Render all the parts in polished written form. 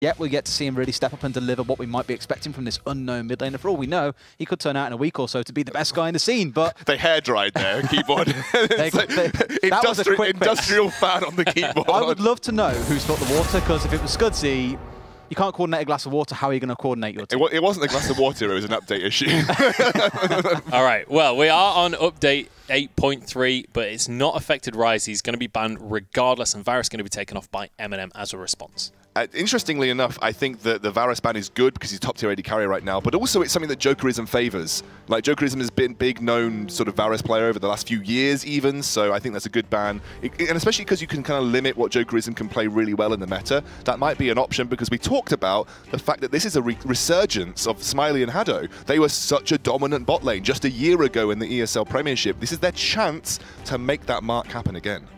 yet we get to see him really step up and deliver what we might be expecting from this unknown mid laner. For all we know, he could turn out in a week or so to be the best guy in the scene, but... They hair dried there, keyboard. Industrial fan on the keyboard. I would love to know who spilt the water, because if it was Scudzy, you can't coordinate a glass of water. How are you going to coordinate your team? It wasn't a glass of water, it was an update issue. All right, well, we are on update 8.3, but it's not affected Rise. He's going to be banned regardless, and Varus is going to be taken off by MnM as a response. Interestingly enough, I think that the Varus ban is good because he's top tier AD carry right now, but also it's something that Jokerism favors. Like, Jokerism has been big known sort of Varus player over the last few years even, so I think that's a good ban. And especially because you can kind of limit what Jokerism can play really well in the meta, that might be an option, because we talked about the fact that this is a resurgence of Smiley and Haddo. They were such a dominant bot lane just a year ago in the ESL Premiership. This is their chance to make that mark happen again.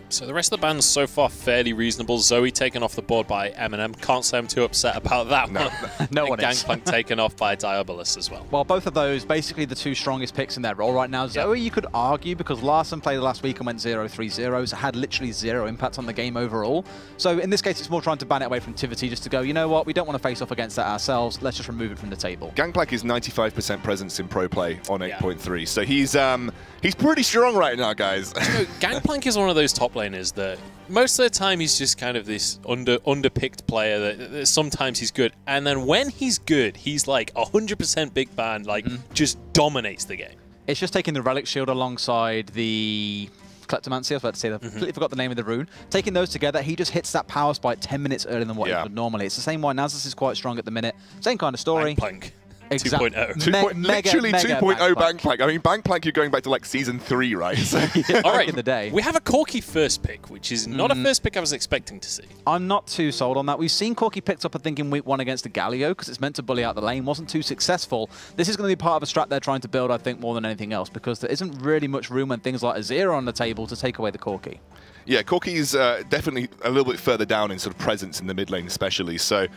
So the rest of the bans so far fairly reasonable. Zoe taken off the board by MnM. Can't say I'm too upset about that one. No one is. Gangplank taken off by Diabolus as well. Well, both of those basically the two strongest picks in their role right now. Zoe, you could argue, because Larson played last week and went 0-3-0, so had literally zero impact on the game overall. So in this case, it's more trying to ban it away from Tivity, just to go, you know what, we don't want to face off against that ourselves. Let's just remove it from the table. Gangplank is 95% presence in pro play on 8.3, so he's pretty strong right now, guys. You know, Gangplank is one of those top laners that most of the time he's just kind of this underpicked player that sometimes he's good, and then when he's good, he's like 100% big ban, like just dominates the game. It's just taking the Relic Shield alongside the Kleptomancy, I was about to say, I completely forgot the name of the rune. Taking those together, he just hits that power spike 10 minutes earlier than what he would normally. It's the same why Nasus is quite strong at the minute. Same kind of story. Gangplank. Exactly. 2.0. Literally 2.0 Bankplank. I mean, Bankplank, you're going back to like season 3, right? So all right, in the day. We have a Corki first pick, which is not a first pick I was expecting to see. I'm not too sold on that. We've seen Corki picked up, I think, in week 1 against the Galio, because it's meant to bully out the lane. Wasn't too successful. This is going to be part of a strat they're trying to build, I think, more than anything else, because there isn't really much room when things like Azir are on the table to take away the Corki. Yeah, Corki's definitely a little bit further down in sort of presence in the mid lane especially, so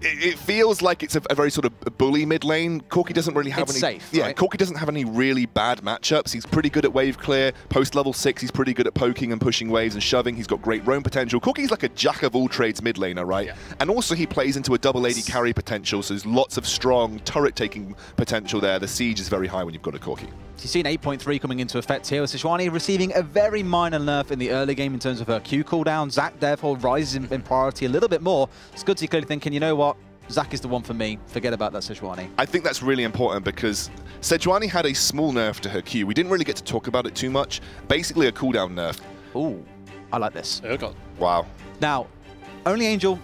it feels like it's a very sort of bully mid lane. Corki doesn't really have any... safe, yeah, right? Corki doesn't have any really bad matchups. He's pretty good at wave clear. Post level 6, he's pretty good at poking and pushing waves and shoving. He's got great roam potential. Corki's like a jack of all trades mid laner, right? Yeah. And also he plays into a double AD carry potential, so there's lots of strong turret taking potential there. The siege is very high when you've got a Corki. You've seen 8.3 coming into effect here, with Sejuani receiving a very minor nerf in the early game in terms of her Q cooldown. Zac therefore rises in priority a little bit more. Scudzy clearly thinking, you know what, Zac is the one for me. Forget about that Sejuani. I think that's really important, because Sejuani had a small nerf to her Q. We didn't really get to talk about it too much. Basically a cooldown nerf. Ooh, I like this. Oh god. Wow. Now, only Angel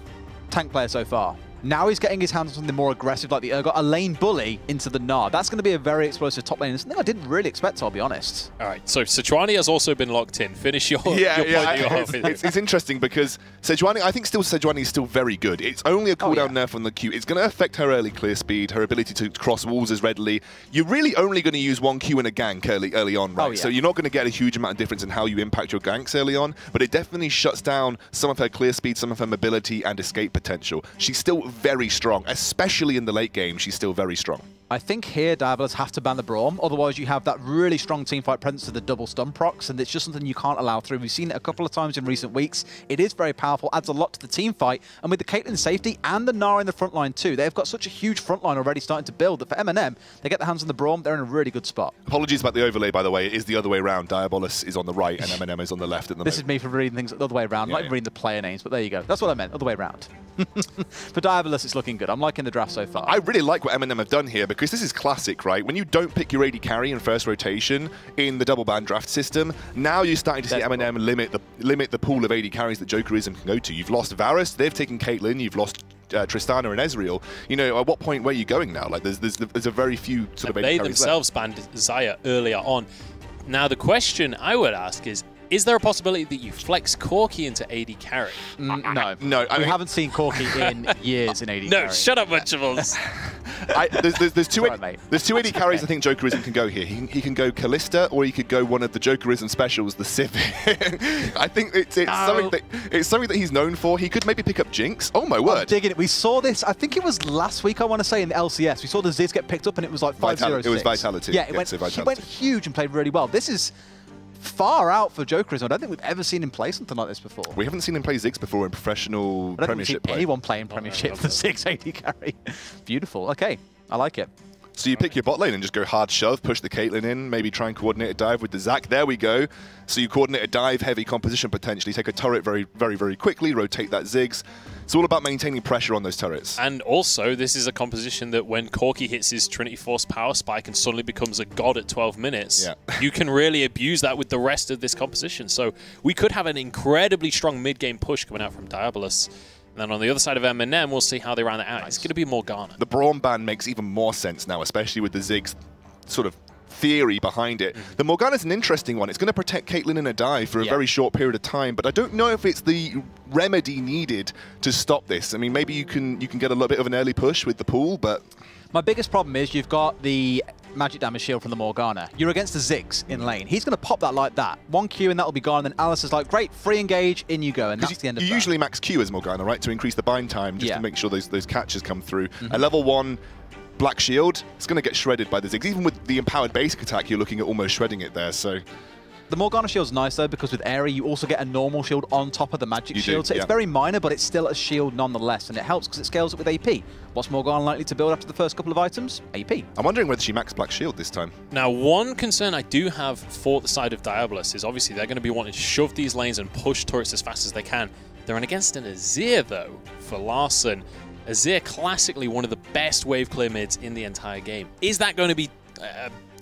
tank player so far. Now he's getting his hands on something more aggressive, like the Urgot, a lane bully into the Nard. That's going to be a very explosive top lane. It's something I didn't really expect, I'll be honest. All right, so Sejuani has also been locked in. Finish your point. It's interesting because Sejuani, I think Sejuani is still very good. It's only a cooldown nerf on the Q. It's going to affect her early clear speed, her ability to cross walls as readily. You're really only going to use one Q in a gank early on, right? So you're not going to get a huge amount of difference in how you impact your ganks early on, but it definitely shuts down some of her clear speed, some of her mobility and escape potential. She's still very strong, especially in the late game. She's still very strong. I think here Diabolus have to ban the Braum, otherwise you have that really strong teamfight presence of the double stun procs, and it's just something you can't allow through. We've seen it a couple of times in recent weeks. It is very powerful, adds a lot to the team fight, and with the Caitlyn safety and the Nara in the front line too, they've got such a huge front line already starting to build that for MnM, they get their hands on the Braum, they're in a really good spot. Apologies about the overlay, by the way. It is the other way around. Diabolus is on the right and MnM is on the left at the moment. This is me for reading things the other way around, not even reading the player names, but there you go. That's what I meant, other way around. For Diabolus, it's looking good. I'm liking the draft so far. I really like what MnM have done here, because this is classic, right? When you don't pick your AD carry in first rotation in the double ban draft system, now you're starting to see MnM limit the pool of AD carries that Jokerism can go to. You've lost Varus, they've taken Caitlyn, you've lost Tristana and Ezreal. You know, at what point where are you going now? Like, there's a very few sort of AD they carries themselves banned Xayah earlier on. Now the question I would ask is there a possibility that you flex Corki into AD carry? No. No. We haven't seen Corki in years in AD carry. No, shut up, Munchables. There's two AD carries I think Jokerism can go here. He can go Callista, or he could go one of the Jokerism specials, the Civic. I think it's something that he's known for. He could maybe pick up Jinx. Oh my word. I'm digging it. We saw this, I think it was last week, I want to say, in the LCS. We saw the Ziz get picked up and it was like 5-0-6. It was Vitality. Yeah, he went huge and played really well. This is far out for Jokerism. I don't think we've ever seen him play something like this before. We haven't seen him play Ziggs before in professional I don't Premiership think we've seen play. anyone playing Premiership for 6 AD carry. Beautiful. Okay, I like it. So you pick your bot lane and just go hard shove, push the Caitlyn in, maybe try and coordinate a dive with the Zac. There we go. So you coordinate a dive, heavy composition potentially, take a turret very, very, very quickly, rotate that Ziggs. It's all about maintaining pressure on those turrets. And also, this is a composition that when Corki hits his Trinity Force power spike and suddenly becomes a god at 12 minutes, you can really abuse that with the rest of this composition. So we could have an incredibly strong mid-game push coming out from Diabolus. And then on the other side of MnM, we'll see how they round it out. It's going to be Morgana. The Braum ban makes even more sense now, especially with the Ziggs sort of theory behind it. The Morgana's an interesting one. It's going to protect Caitlyn in a dive for a very short period of time, but I don't know if it's the remedy needed to stop this. I mean, maybe you can get a little bit of an early push with the pool, but... My biggest problem is you've got the magic damage shield from the Morgana. You're against the Ziggs in lane. He's going to pop that like that. 1 Q and that'll be gone. And then Alice is like, great, free engage, in you go. And that's the end of that. You usually max Q as Morgana, right? To increase the bind time, just to make sure those catches come through. A level 1 Black Shield, it's going to get shredded by the Ziggs. Even with the empowered basic attack, you're looking at almost shredding it there. So the Morgana shield's nice though, because with Aerie you also get a normal shield on top of the magic shield. So it's very minor, but it's still a shield nonetheless, and it helps because it scales it with AP. What's Morgana likely to build after the first couple of items? AP. I'm wondering whether she maxed Black Shield this time. Now, one concern I do have for the side of Diabolus is obviously they're going to be wanting to shove these lanes and push turrets as fast as they can. They're against an Azir though for Larssen. Azir classically one of the best wave clear mids in the entire game. Is that going to be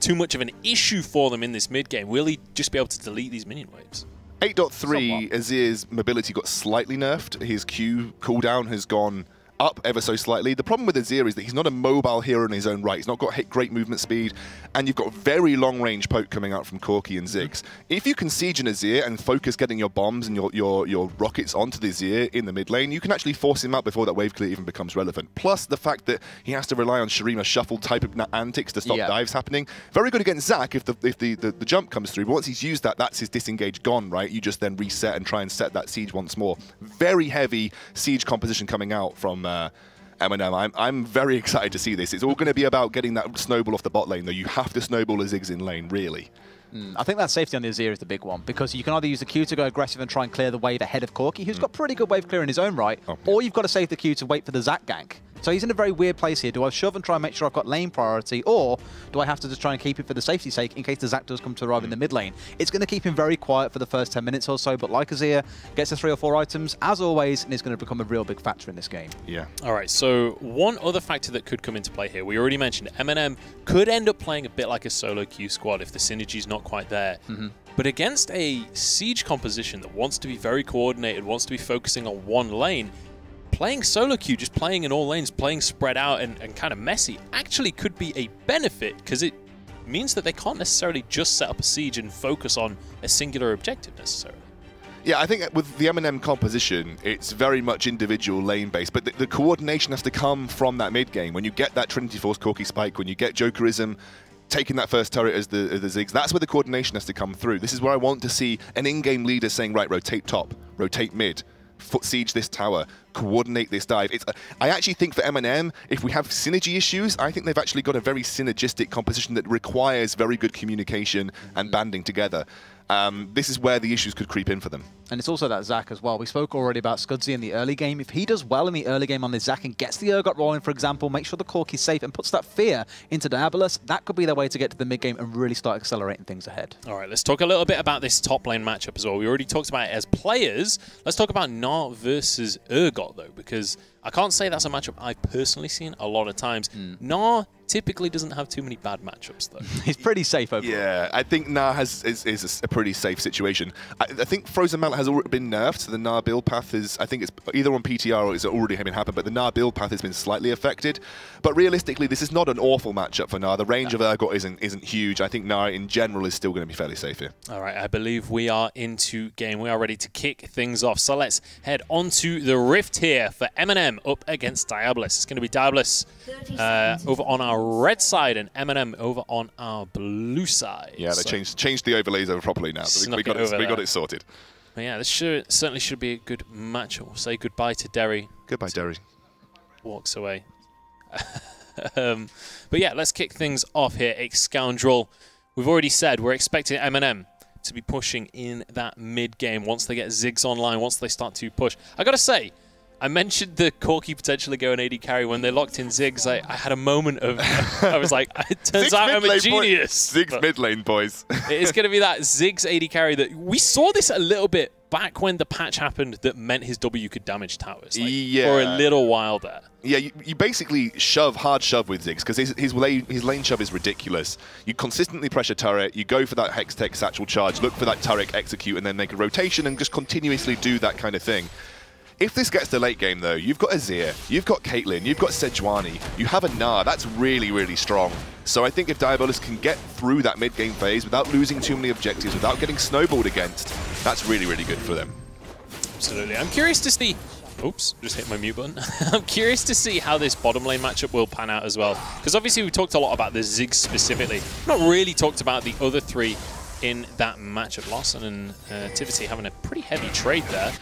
too much of an issue for them in this mid game? Will he just be able to delete these minion waves? 8.3, Azir's mobility got slightly nerfed. His Q cooldown has gone up ever so slightly. The problem with Azir is that he's not a mobile hero in his own right. He's not got great movement speed, and you've got very long-range poke coming out from Corki and Ziggs. If you can siege an Azir and focus getting your bombs and your rockets onto the Azir in the mid lane, you can actually force him out before that wave clear even becomes relevant. Plus the fact that he has to rely on Shurima shuffle type of antics to stop dives happening. Very good against Zac if the jump comes through, but once he's used that, that's his disengage gone, right? You just then reset and try and set that siege once more. Very heavy siege composition coming out from MnM. I'm very excited to see this. It's all going to be about getting that snowball off the bot lane, though. You have to snowball a Ziggs in lane, really. I think that safety on the Azir is the big one, because you can either use the Q to go aggressive and try and clear the wave ahead of Corki, who's got pretty good wave clear in his own right, or you've got to save the Q to wait for the Zac gank. So he's in a very weird place here. Do I shove and try and make sure I've got lane priority, or do I have to just try and keep it for the safety's sake in case the Zac does come to arrive in the mid lane? It's going to keep him very quiet for the first 10 minutes or so, but like Azir, gets the 3 or 4 items, as always, and is going to become a real big factor in this game. Yeah. All right, so one other factor that could come into play here, we already mentioned MnM could end up playing a bit like a solo queue squad if the synergy's not quite there. But against a siege composition that wants to be very coordinated, wants to be focusing on one lane, playing solo queue, just playing in all lanes, playing spread out and kind of messy, actually could be a benefit, because it means that they can't necessarily just set up a siege and focus on a singular objective necessarily. Yeah, I think with the MnM composition, it's very much individual lane-based, but the coordination has to come from that mid-game. When you get that Trinity Force Corki spike, when you get Jokerism taking that first turret as the Ziggs, that's where the coordination has to come through. This is where I want to see an in-game leader saying, right, rotate top, rotate mid, foot siege this tower, coordinate this dive. I actually think for MnM, if we have synergy issues, I think they've actually got a very synergistic composition that requires very good communication and banding together. This is where the issues could creep in for them. And it's also that Zac as well. We spoke already about Scudzy in the early game. If he does well in the early game on this Zac and gets the Urgot rolling, for example, make sure the Corki's safe and puts that fear into Diabolus, that could be their way to get to the mid game and really start accelerating things ahead. All right, let's talk a little bit about this top lane matchup as well. We already talked about it as players. Let's talk about Gnar versus Urgot, though, because I can't say that's a matchup I've personally seen a lot of times. Gnar typically doesn't have too many bad matchups, though. He's pretty safe overall. Yeah, I think Gnar is a pretty safe situation. I think Frozen Mallet has already been nerfed, so the Gnar build path is, I think it's either on PTR or it's already having happened, but the Gnar build path has been slightly affected. But realistically, this is not an awful matchup for Gnar. The range of Urgot isn't huge. I think Gnar in general is still going to be fairly safe here. All right, I believe we are into game. We are ready to kick things off. So let's head on to the Rift here for MnM up against Diabolus. It's going to be Diabolus over on our red side and MnM over on our blue side. Yeah, they changed the overlays over properly now. So we got it sorted. But yeah, this certainly should be a good match. We'll say goodbye to Derry. Goodbye, Derry. Walks away. But yeah, let's kick things off here. Scoundrel. We've already said we're expecting MnM to be pushing in that mid game once they get Ziggs online, once they start to push. I gotta say, I mentioned the Corki potentially going AD carry when they locked in Ziggs. I had a moment of, I was like, it turns out I'm a genius. Ziggs mid lane, boys. It's going to be that Ziggs AD carry that we saw this a little bit back when the patch happened that meant his W could damage towers. Like, for a little while there. Yeah, you basically hard shove with Ziggs because his lane shove is ridiculous. You consistently pressure turret, you go for that Hextech satchel charge, look for that turret execute, and then make a rotation and just continuously do that kind of thing. If this gets to late game, though, you've got Azir, you've got Caitlyn, you've got Sejuani, you have a Gnar. That's really, really strong. So I think if Diabolus can get through that mid-game phase without losing too many objectives, without getting snowballed against, that's really, really good for them. Absolutely. I'm curious to see... Oops, just hit my mute button. I'm curious to see how this bottom lane matchup will pan out as well. Because obviously we talked a lot about the Ziggs specifically. Not really talked about the other three in that matchup. Larssen and Tivity having a pretty heavy trade there.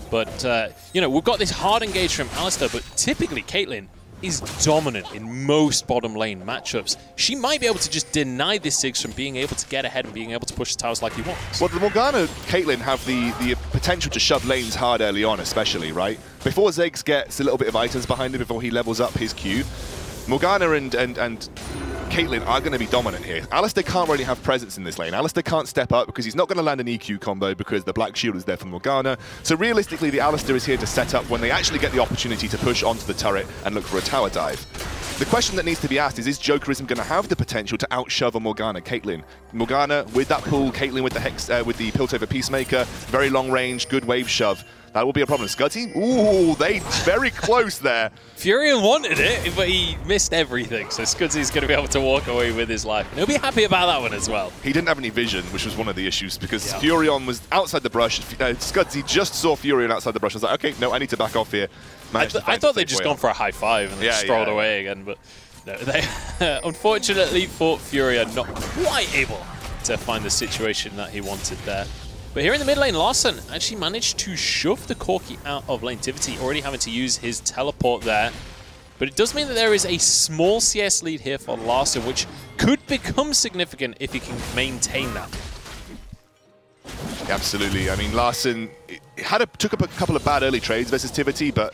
But, you know, we've got this hard engage from Alistar, but typically Caitlyn is dominant in most bottom lane matchups. She might be able to just deny this Ziggs from being able to get ahead and being able to push the towers like he wants. Well, the Morgana Caitlyn have the potential to shove lanes hard early on, especially, right? Before Ziggs gets a little bit of items behind him, before he levels up his Q, Morgana and Caitlyn are going to be dominant here. Alistar can't really have presence in this lane. Alistar can't step up because he's not going to land an EQ combo because the Black Shield is there for Morgana. So realistically, the Alistar is here to set up when they actually get the opportunity to push onto the turret and look for a tower dive. The question that needs to be asked is Jokerism going to have the potential to outshove a Morgana Caitlyn? Morgana with that pull, Caitlyn with the Piltover Peacemaker, very long range, good wave shove. That will be a problem. Scudzy? Ooh, they very close there. Furion wanted it, but he missed everything. So Scudzy's going to be able to walk away with his life. And he'll be happy about that one as well. He didn't have any vision, which was one of the issues, because Furion was outside the brush. Scudzy just saw Furion outside the brush. I was like, okay, no, I need to back off here. I thought they'd just gone for a high five and then strolled away again. But no, they unfortunately for Furion not quite able to find the situation that he wanted there. But here in the mid lane, Larssen actually managed to shove the Corki out of lane. Tivity already having to use his teleport there. But it does mean that there is a small CS lead here for Larssen, which could become significant if he can maintain that. Absolutely. I mean, Larssen took up a couple of bad early trades versus Tivity, but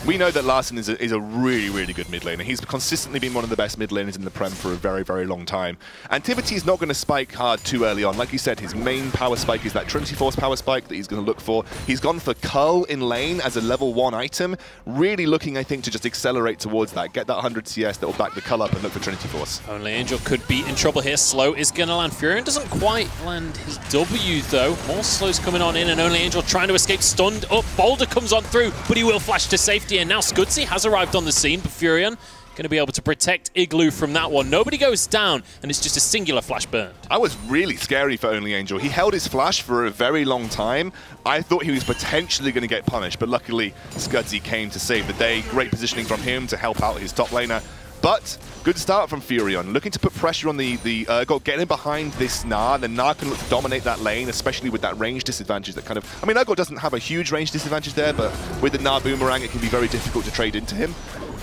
we know that Larssen is a really, really good mid laner. He's consistently been one of the best mid laners in the Prem for a very, very long time. And Tivity's not going to spike hard too early on. Like you said, his main power spike is that Trinity Force power spike that he's going to look for. He's gone for Cull in lane as a level 1 item, really looking, I think, to just accelerate towards that, get that 100 CS that will back the Cull up and look for Trinity Force. Only Angel could be in trouble here. Slow is going to land. Furion doesn't quite land his W, though. More slows coming on in, and Only Angel trying to escape, stunned up. Boulder comes on through, but he will flash to safety, and now Scudzy has arrived on the scene, but Furion going to be able to protect Igloo from that one. Nobody goes down, and it's just a singular flash burned. I was really scary for Only Angel. He held his flash for a very long time. I thought he was potentially going to get punished, but luckily Scudzy came to save the day. Great positioning from him to help out his top laner. But good start from Furion, looking to put pressure on the Urgot, getting behind this Gnar. The Gnar can look to dominate that lane, especially with that range disadvantage that kind of... I mean, Urgot doesn't have a huge range disadvantage there, but with the Gnar Boomerang, it can be very difficult to trade into him.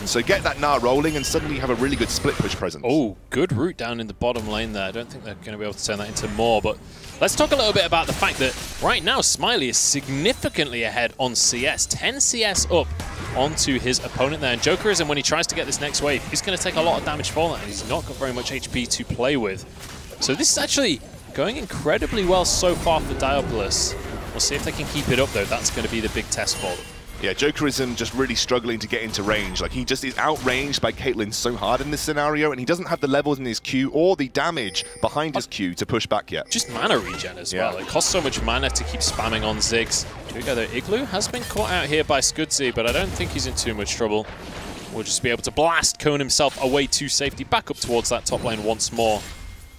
So get that Gnar rolling, and suddenly you have a really good split push presence. Oh, good route down in the bottom lane there. I don't think they're going to be able to turn that into more, but let's talk a little bit about the fact that right now Smiley is significantly ahead on CS. 10 CS up onto his opponent there. And Jokerism, when he tries to get this next wave, he's going to take a lot of damage for that, and he's not got very much HP to play with. So this is actually going incredibly well so far for Diabolus. We'll see if they can keep it up, though. That's going to be the big test for them. Yeah, Jokerism just really struggling to get into range. Like, he just is outranged by Caitlyn so hard in this scenario, and he doesn't have the levels in his Q or the damage behind his Q to push back yet. Just mana regen as well. It costs so much mana to keep spamming on Ziggs. Here we go, though. Igloo has been caught out here by Scudzy, but I don't think he's in too much trouble. We'll just be able to blast Cone himself away to safety, back up towards that top lane once more.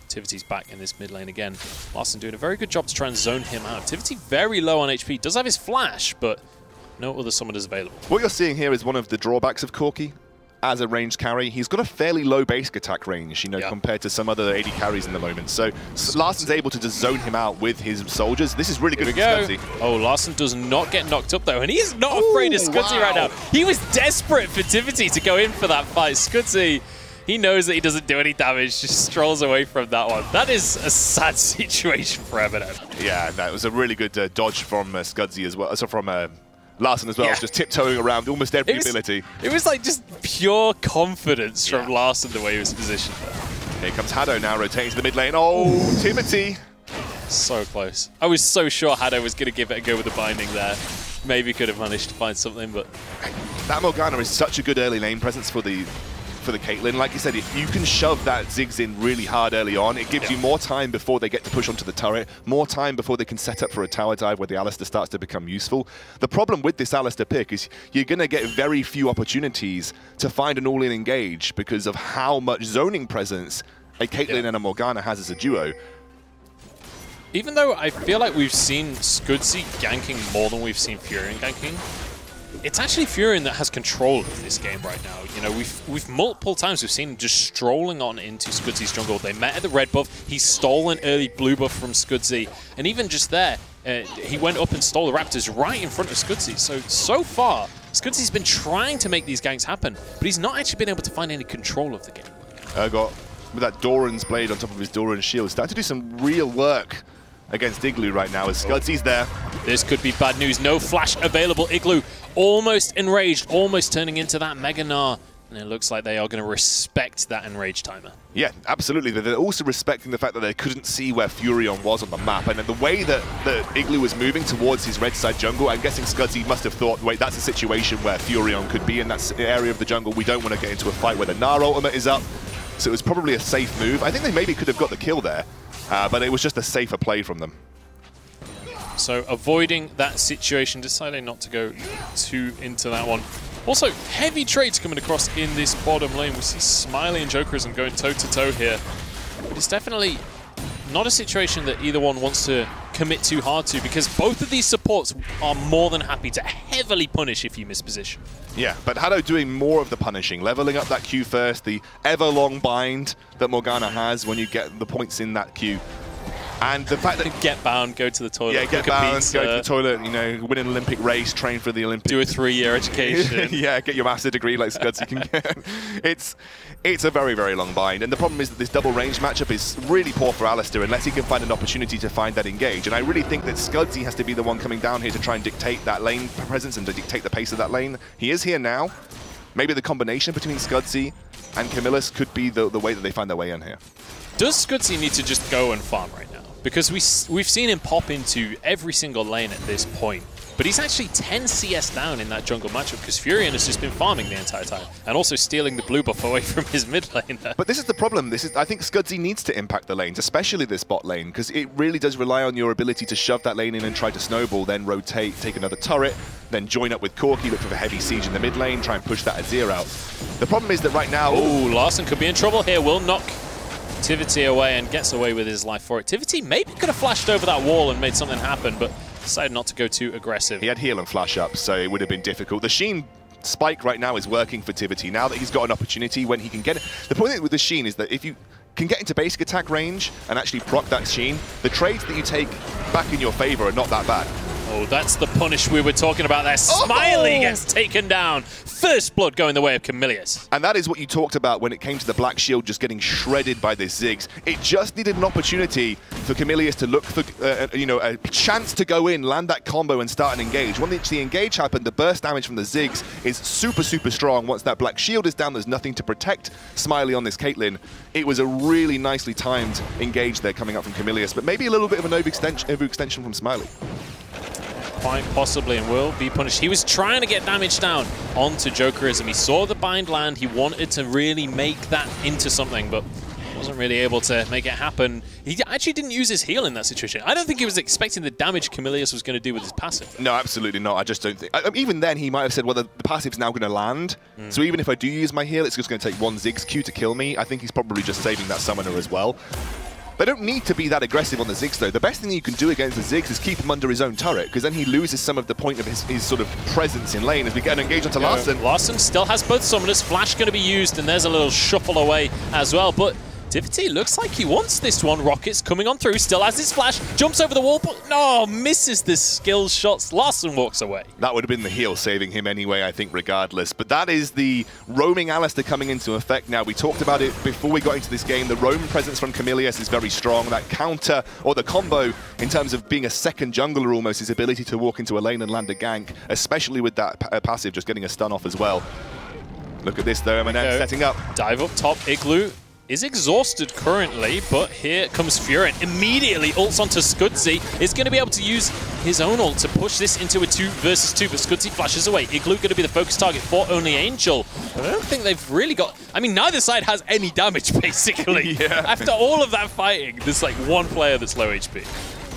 Tivity's back in this mid lane again. Larssen doing a very good job to try and zone him out. Tivity very low on HP. Does have his flash, but no other summoners available. What you're seeing here is one of the drawbacks of Corki as a ranged carry. He's got a fairly low basic attack range, you know, compared to some other AD carries in the moment. So Larsen's able to just zone him out with his soldiers. This is really good for Scudzy. Oh, Larssen does not get knocked up, though, and he is not afraid of Scudzy right now. He was desperate for Tivity to go in for that fight. Scudzy He knows that he doesn't do any damage, just strolls away from that one. That is a sad situation for MnM. Yeah, that was a really good dodge from Scudzy as well. So from Larson as well, Yeah. just tiptoeing around almost every ability. It was like just pure confidence from Larson the way he was positioned there. Here comes Haddo now, rotating to the mid lane. Oh, Timothy! So close. I was so sure Haddo was going to give it a go with the binding there. Maybe could have managed to find something, but... That Morgana is such a good early lane presence for the Caitlyn. Like you said, if you can shove that Ziggs in really hard early on, it gives you more time before they get to push onto the turret, more time before they can set up for a tower dive where the Alistar starts to become useful. The problem with this Alistar pick is you're going to get very few opportunities to find an all-in engage because of how much zoning presence a Caitlyn and a Morgana has as a duo. Even though I feel like we've seen Scudzy ganking more than we've seen Furion ganking, it's actually Furion that has control of this game right now. You know, we've multiple times we've seen him just strolling on into Scudzy's jungle. They met at the red buff. He stole an early blue buff from Scudzy, and even just there, he went up and stole the Raptors right in front of Scudzy. So far, Scudzy's been trying to make these ganks happen, but he's not actually been able to find any control of the game. Got with that Doran's blade on top of his Doran's shield, starting to do some real work against Igloo right now as Scudzy's there. This could be bad news. No flash available. Igloo almost enraged, almost turning into that Mega Gnar. And it looks like they are going to respect that enrage timer. Yeah, absolutely. They're also respecting the fact that they couldn't see where Furion was on the map. And the way that Igloo was moving towards his red side jungle, I'm guessing Scudzy must have thought, wait, that's a situation where Furion could be in that area of the jungle. We don't want to get into a fight where the Gnar ultimate is up. So it was probably a safe move. I think they maybe could have got the kill there. But it was just a safer play from them. So avoiding that situation, deciding not to go too into that one. Also, heavy trades coming across in this bottom lane. We see Smiley and Jokerism going toe-to-toe here. But it's definitely not a situation that either one wants to commit too hard to, because both of these supports are more than happy to heavily punish if you miss position. Yeah, but Haddo doing more of the punishing, leveling up that Q first, the ever-long bind that Morgana has when you get the points in that Q. And the fact that... Get bound, go to the toilet. Yeah, get bound, go to the toilet, you know, win an Olympic race, train for the Olympics. Do a 3-year education. Yeah, get your master degree like Scudzy can get. It's a very, very long bind. And the problem is that this double range matchup is really poor for Alistar unless he can find an opportunity to find that engage. And I really think that Scudzy has to be the one coming down here to try and dictate that lane presence and to dictate the pace of that lane. He is here now. Maybe the combination between Scudzy and Camillus could be the way that they find their way in here. Does Scudzy need to just go and farm right now? Because we've seen him pop into every single lane at this point. But he's actually 10 CS down in that jungle matchup because Furion has just been farming the entire time and also stealing the blue buff away from his mid laner. But this is the problem. I think Scudzy needs to impact the lanes, especially this bot lane, because it really does rely on your ability to shove that lane in and try to snowball, then rotate, take another turret, then join up with Corki, look for a heavy siege in the mid lane, try and push that Azir out. The problem is that right now... Oh, Larson could be in trouble here. Will knock Tivity away and gets away with his life for it. Tivity maybe could have flashed over that wall and made something happen, but decided not to go too aggressive. He had heal and flash up, so it would have been difficult. The Sheen spike right now is working for Tivity. Now that he's got an opportunity when he can get it. The point with the Sheen is that if you can get into basic attack range and actually proc that Sheen, the trades that you take back in your favor are not that bad. Oh, that's the punish we were talking about there. Smiley gets taken down. First blood going the way of Camillus. And that is what you talked about when it came to the Black Shield just getting shredded by this Ziggs. It just needed an opportunity for Camillus to look for, a chance to go in, land that combo and start an engage. Once the engage happened, the burst damage from the Ziggs is super, super strong. Once that Black Shield is down, there's nothing to protect Smiley on this Caitlyn. It was a really nicely timed engage there coming up from Camillus, but maybe a little bit of an overextension from Smiley. Quite possibly, and will be punished. He was trying to get damage down onto Jokerism. He saw the bind land. He wanted to really make that into something, but wasn't really able to make it happen. He actually didn't use his heal in that situation. I don't think he was expecting the damage Camillus was going to do with his passive. No, absolutely not. I just don't think... even then, he might have said, well, the passive's now going to land. So even if I do use my heal, it's just going to take one Ziggs Q to kill me. I think he's probably just saving that summoner as well. They don't need to be that aggressive on the Ziggs, though. The best thing you can do against the Ziggs is keep him under his own turret, because then he loses some of the point of his sort of presence in lane as we get an engage onto Larson. Larson still has both summoners. Flash going to be used, and there's a little shuffle away as well. But Divity looks like he wants this one. Rockets coming on through, still has his flash, jumps over the wall, but no, misses the skill shots. Larson walks away. That would have been the heal saving him anyway, I think, regardless. But that is the roaming Alistair coming into effect now. We talked about it before we got into this game. The roam presence from Camilius is very strong. That counter, or the combo, in terms of being a second jungler almost, his ability to walk into a lane and land a gank, especially with that passive, just getting a stun off as well. Look at this though, MnM setting up. Dive up top, Igloo is exhausted currently, but here comes Furin. Immediately ults onto Scudzy. Is going to be able to use his own ult to push this into a 2 versus 2, but Scudzy flashes away. Igloo going to be the focus target for Only Angel. But I don't think they've really got... I mean, neither side has any damage, basically. Yeah. After all of that fighting, there's like one player that's low HP.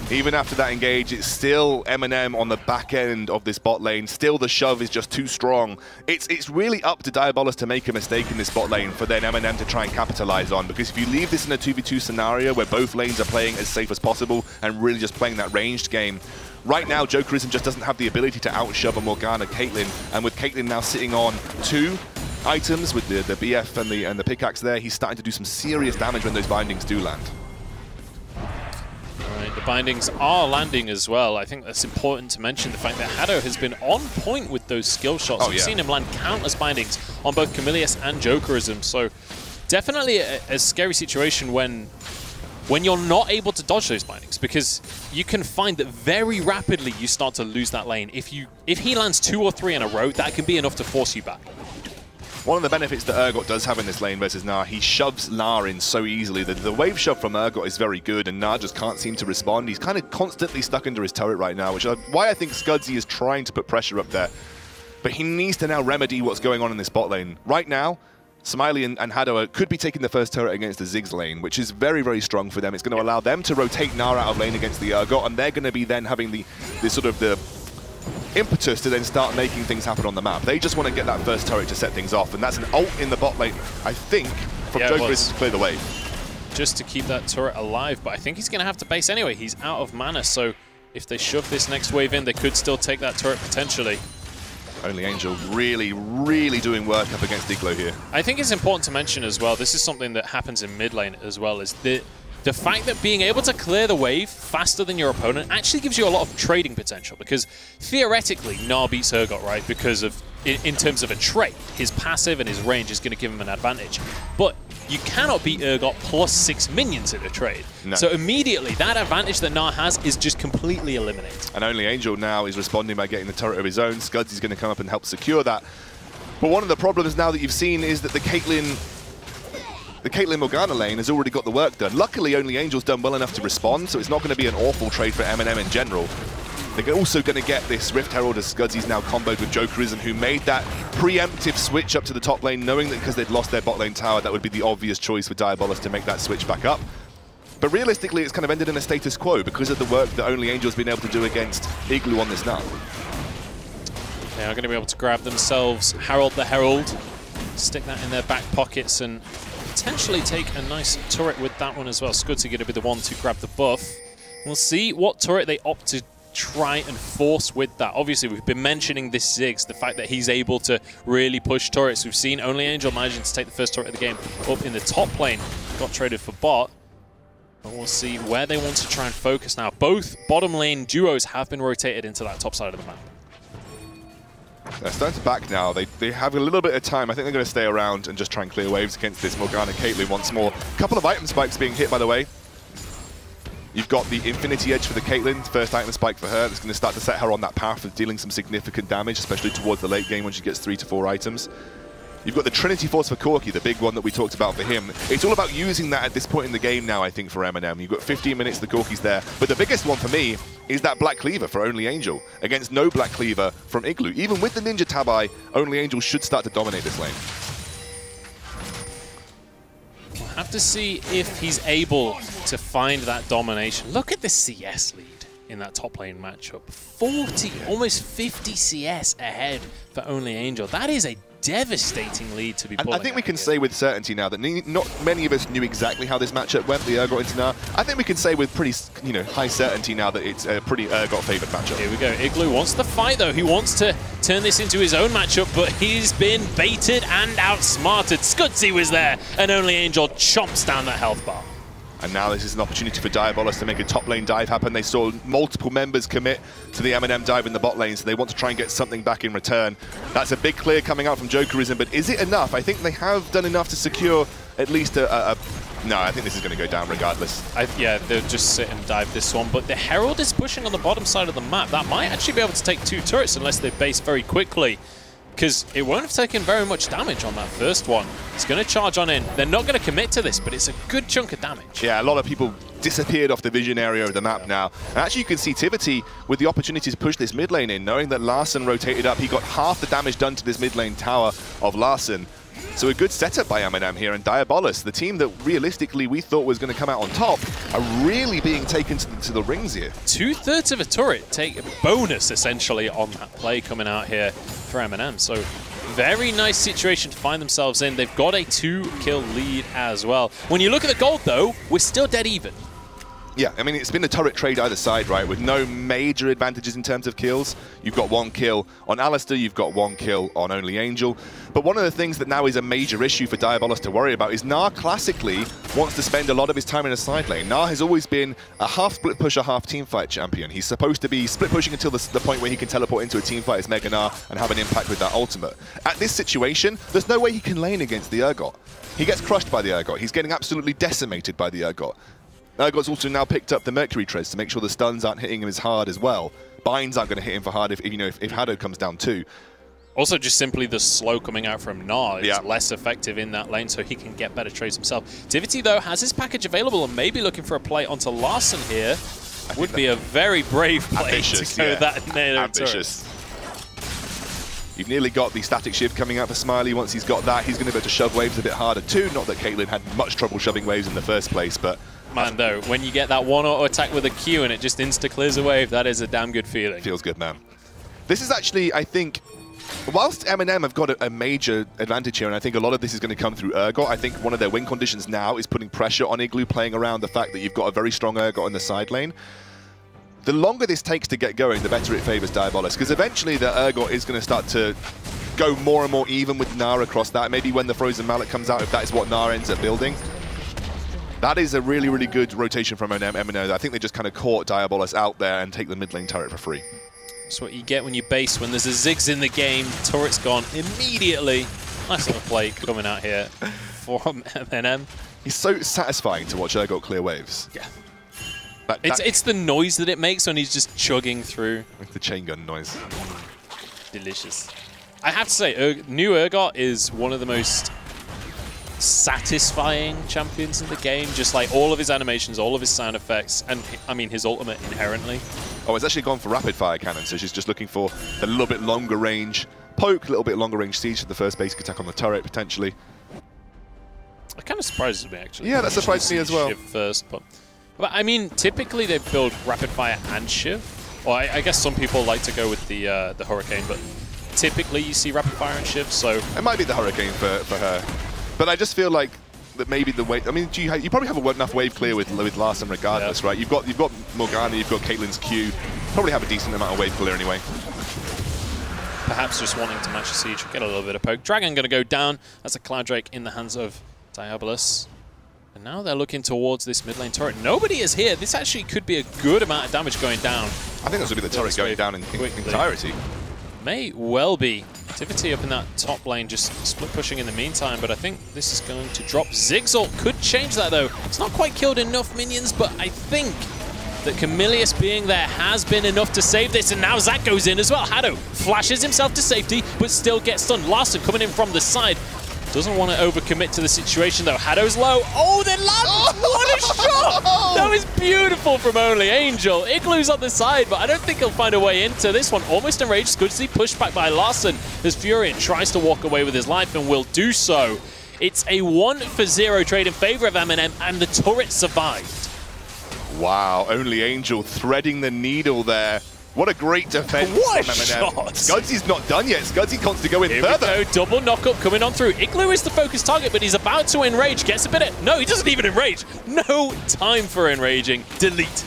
Even after that engage, it's still MnM on the back end of this bot lane. Still, the shove is just too strong. It's really up to Diabolus to make a mistake in this bot lane for then MnM to try and capitalize on. Because if you leave this in a 2v2 scenario where both lanes are playing as safe as possible and really just playing that ranged game, right now, Jokerism just doesn't have the ability to outshove a Morgana Caitlyn. And with Caitlyn now sitting on 2 items with the BF and the pickaxe there, he's starting to do some serious damage when those bindings do land. The bindings are landing as well. I think that's important to mention, the fact that Haddo has been on point with those skill shots. We've seen him land countless bindings on both Camilius and Jokerism. So definitely a scary situation when you're not able to dodge those bindings, because you can find that very rapidly you start to lose that lane. If he lands 2 or 3 in a row, that can be enough to force you back. One of the benefits that Urgot does have in this lane versus Gnar, he shoves Gnar in so easily. The wave shove from Urgot is very good, and Gnar just can't seem to respond. He's kind of constantly stuck under his turret right now, which is why I think Scudzy is trying to put pressure up there. But he needs to now remedy what's going on in this bot lane. Right now, Smiley and Haddo could be taking the first turret against the Ziggs lane, which is very, very strong for them. It's going to allow them to rotate Gnar out of lane against the Urgot, and they're going to be then having the sort of the impetus to then start making things happen on the map. They just want to get that first turret to set things off, and that's an ult in the bot lane, I think, from Jokerism to clear the way. Just to keep that turret alive, but I think he's going to have to base anyway. He's out of mana, so if they shove this next wave in, they could still take that turret potentially. Only Angel really, really doing work up against Igloo here. I think it's important to mention as well, this is something that happens in mid lane as well, is the fact that being able to clear the wave faster than your opponent actually gives you a lot of trading potential, because theoretically Gnar beats Urgot, right? Because of, in terms of a trait, his passive and his range is going to give him an advantage. But you cannot beat Urgot plus 6 minions in a trade. No. So immediately that advantage that Gnar has is just completely eliminated. And Only Angel now is responding by getting the turret of his own. Scudzy's going to come up and help secure that. But one of the problems now that you've seen is that the Caitlyn Morgana lane has already got the work done. Luckily, Only Angel's done well enough to respond, so it's not going to be an awful trade for MnM in general. They're also going to get this Rift Herald as Scudzy's now comboed with Jokerism, who made that preemptive switch up to the top lane, knowing that because they'd lost their bot lane tower, that would be the obvious choice for Diabolus to make that switch back up. But realistically, it's kind of ended in a status quo because of the work that Only Angel's been able to do against Igloo on this now. They are going to be able to grab themselves Harold the Herald, stick that in their back pockets, and potentially take a nice turret with that one as well. Scudzy going to be the one to grab the buff. We'll see what turret they opt to try and force with that. Obviously, we've been mentioning this Ziggs, the fact that he's able to really push turrets. We've seen Only Angel managing to take the first turret of the game up in the top lane. Got traded for bot. But we'll see where they want to try and focus now. Both bottom lane duos have been rotated into that top side of the map. They're starting to back now. They have a little bit of time. I think they're going to stay around and just try and clear waves against this Morgana Caitlyn once more. A couple of item spikes being hit, by the way. You've got the Infinity Edge for the Caitlyn, first item spike for her. That's going to start to set her on that path of dealing some significant damage, especially towards the late game when she gets 3 to 4 items. You've got the Trinity Force for Corki, the big one that we talked about for him. It's all about using that at this point in the game now, I think, for MnM. You've got 15 minutes, the Corki's there. But the biggest one for me is that Black Cleaver for Only Angel against no Black Cleaver from Igloo. Even with the Ninja Tabai, Only Angel should start to dominate this lane. We'll have to see if he's able to find that domination. Look at the CS lead. in that top lane matchup. 40, almost 50 CS ahead for Only Angel. That is a devastating lead to be pulling. I think we can say with certainty now that not many of us knew exactly how this matchup went, the Urgot into Gnar. I think we can say with pretty, high certainty now that it's a pretty Urgot-favoured matchup. Here we go. Igloo wants the fight, though. He wants to turn this into his own matchup, but he's been baited and outsmarted. Scudzy was there, and Only Angel chomps down that health bar. And now this is an opportunity for Diabolus to make a top lane dive happen. They saw multiple members commit to the MnM dive in the bot lane, so they want to try and get something back in return. That's a big clear coming out from Jokerism, but is it enough? I think they have done enough to secure at least no, I think this is going to go down regardless. Yeah, they'll just sit and dive this one, but the Herald is pushing on the bottom side of the map. That might actually be able to take 2 turrets unless they base very quickly, because it won't have taken very much damage on that first one. It's going to charge on in. They're not going to commit to this, but it's a good chunk of damage. Yeah, a lot of people disappeared off the vision area of the map now. And actually, you can see Tivity with the opportunity to push this mid lane in, knowing that Larssen rotated up. He got half the damage done to this mid lane tower of Larssen. So a good setup by MnM here, and Diabolus, the team that realistically we thought was going to come out on top, are really being taken to the rings here. 2/3 of a turret, take a bonus essentially on that play coming out here for MnM. So very nice situation to find themselves in. They've got a 2-kill lead as well. When you look at the gold though, we're still dead even. Yeah, I mean, it's been a turret trade either side, right, with no major advantages in terms of kills. You've got 1 kill on Alistair, you've got 1 kill on Only Angel. But one of the things that now is a major issue for Diabolus to worry about is Gnar classically wants to spend a lot of his time in a side lane. Gnar has always been a half split pusher, half team fight champion. He's supposed to be split pushing until the point where he can teleport into a team fight as Mega Gnar and have an impact with that ultimate. At this situation, there's no way he can lane against the Urgot. He gets crushed by the Urgot. He's getting absolutely decimated by the Urgot. Urgot's also now picked up the Mercury Treads to make sure the stuns aren't hitting him as hard as well. Binds aren't going to hit him for hard if Haddo comes down too. Also, just simply the slow coming out from Gnar is less effective in that lane, so he can get better trades himself. Tivity, though, has his package available and maybe looking for a play onto Larssen here. Would be a very brave play to go that near. Ambitious. You've nearly got the static shift coming out for Smiley. Once he's got that, he's going to be able to shove waves a bit harder too. Not that Caitlyn had much trouble shoving waves in the first place, but... Man, though, when you get that one auto attack with a Q and it just insta-clears a wave, that is a damn good feeling. Feels good, man. This is actually, I think, whilst MnM have got a major advantage here, and I think a lot of this is going to come through Urgot, I think one of their win conditions now is putting pressure on Igloo, playing around the fact that you've got a very strong Urgot in the side lane. The longer this takes to get going, the better it favours Diabolus, because eventually the Urgot is going to start to go more and more even with Gnar across that. Maybe when the Frozen Mallet comes out, if that is what Gnar ends up building. That is a really, really good rotation from MnM. I think they just kind of caught Diabolus out there and take the mid lane turret for free. That's what you get when you base. When there's a Ziggs in the game, turret's gone immediately. Nice little play coming out here from MnM. He's so satisfying to watch Urgot clear waves. Yeah. It's the noise that it makes when he's just chugging through. Like the chain gun noise. Delicious. I have to say, new Urgot is one of the most satisfying champions in the game. Just like all of his animations, all of his sound effects, and I mean his ultimate inherently. Oh, it's actually gone for rapid fire cannon, so she's just looking for a little bit longer range poke, a little bit longer range siege for the first basic attack on the turret potentially. That kind of surprises me actually. Yeah, that surprised me as well. Shiv first, but I mean, typically they build rapid fire and Shiv. Well, I guess some people like to go with the Hurricane, but typically you see rapid fire and Shiv. So it might be the Hurricane for her. But I just feel like that maybe the wave. I mean, you probably have enough wave clear with Larssen regardless, right? You've got Morgana, you've got Caitlyn's Q. Probably have a decent amount of wave clear anyway. Perhaps just wanting to match the siege, get a little bit of poke. Dragon going to go down. That's a Cloud Drake in the hands of Diabolus. And now they're looking towards this mid lane turret. Nobody is here. This actually could be a good amount of damage going down. I think this will be the turret going down in entirety. May well be. Tivity up in that top lane, just split pushing in the meantime, but I think this is going to drop. Ziggs ult could change that though. It's not quite killed enough minions, but I think that Camilius being there has been enough to save this, and now Zac goes in as well. Haddo flashes himself to safety, but still gets stunned. Larssen coming in from the side. Doesn't want to overcommit to the situation though. Haddo's low. Oh, then Larssen! What a shot! That was beautiful from Only Angel. Igloo's on the side, but I don't think he'll find a way into this one. Almost enraged. Scudzy pushed back by Larssen as Furion tries to walk away with his life and will do so. It's a 1-for-0 trade in favor of MnM, and the turret survived. Wow, only Angel threading the needle there. What a great defense what from a MnM. shot. Scudsy's not done yet. Scudsy wants to go in Here further. we go, double knockup coming on through. Igloo is the focus target, but he's about to enrage. Gets a bit of... No, he doesn't even enrage. No time for enraging. Delete.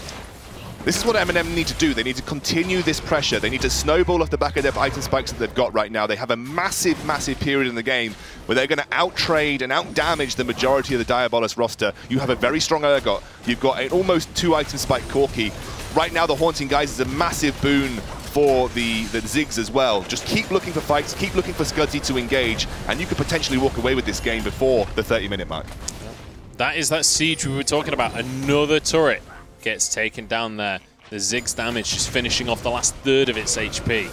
This is what MnM need to do. They need to continue this pressure. They need to snowball off the back of their item spikes that they've got right now. They have a massive, massive period in the game where they're going to out-trade and out-damage the majority of the Diabolus roster. You have a very strong Urgot. You've got an almost 2-item spike Corki. Right now, the Haunting Guys is a massive boon for the Ziggs as well. Just keep looking for fights, keep looking for Scudsy to engage, and you could potentially walk away with this game before the 30-minute mark. That is that siege we were talking about. Another turret gets taken down there. The Ziggs damage just finishing off the last third of its HP.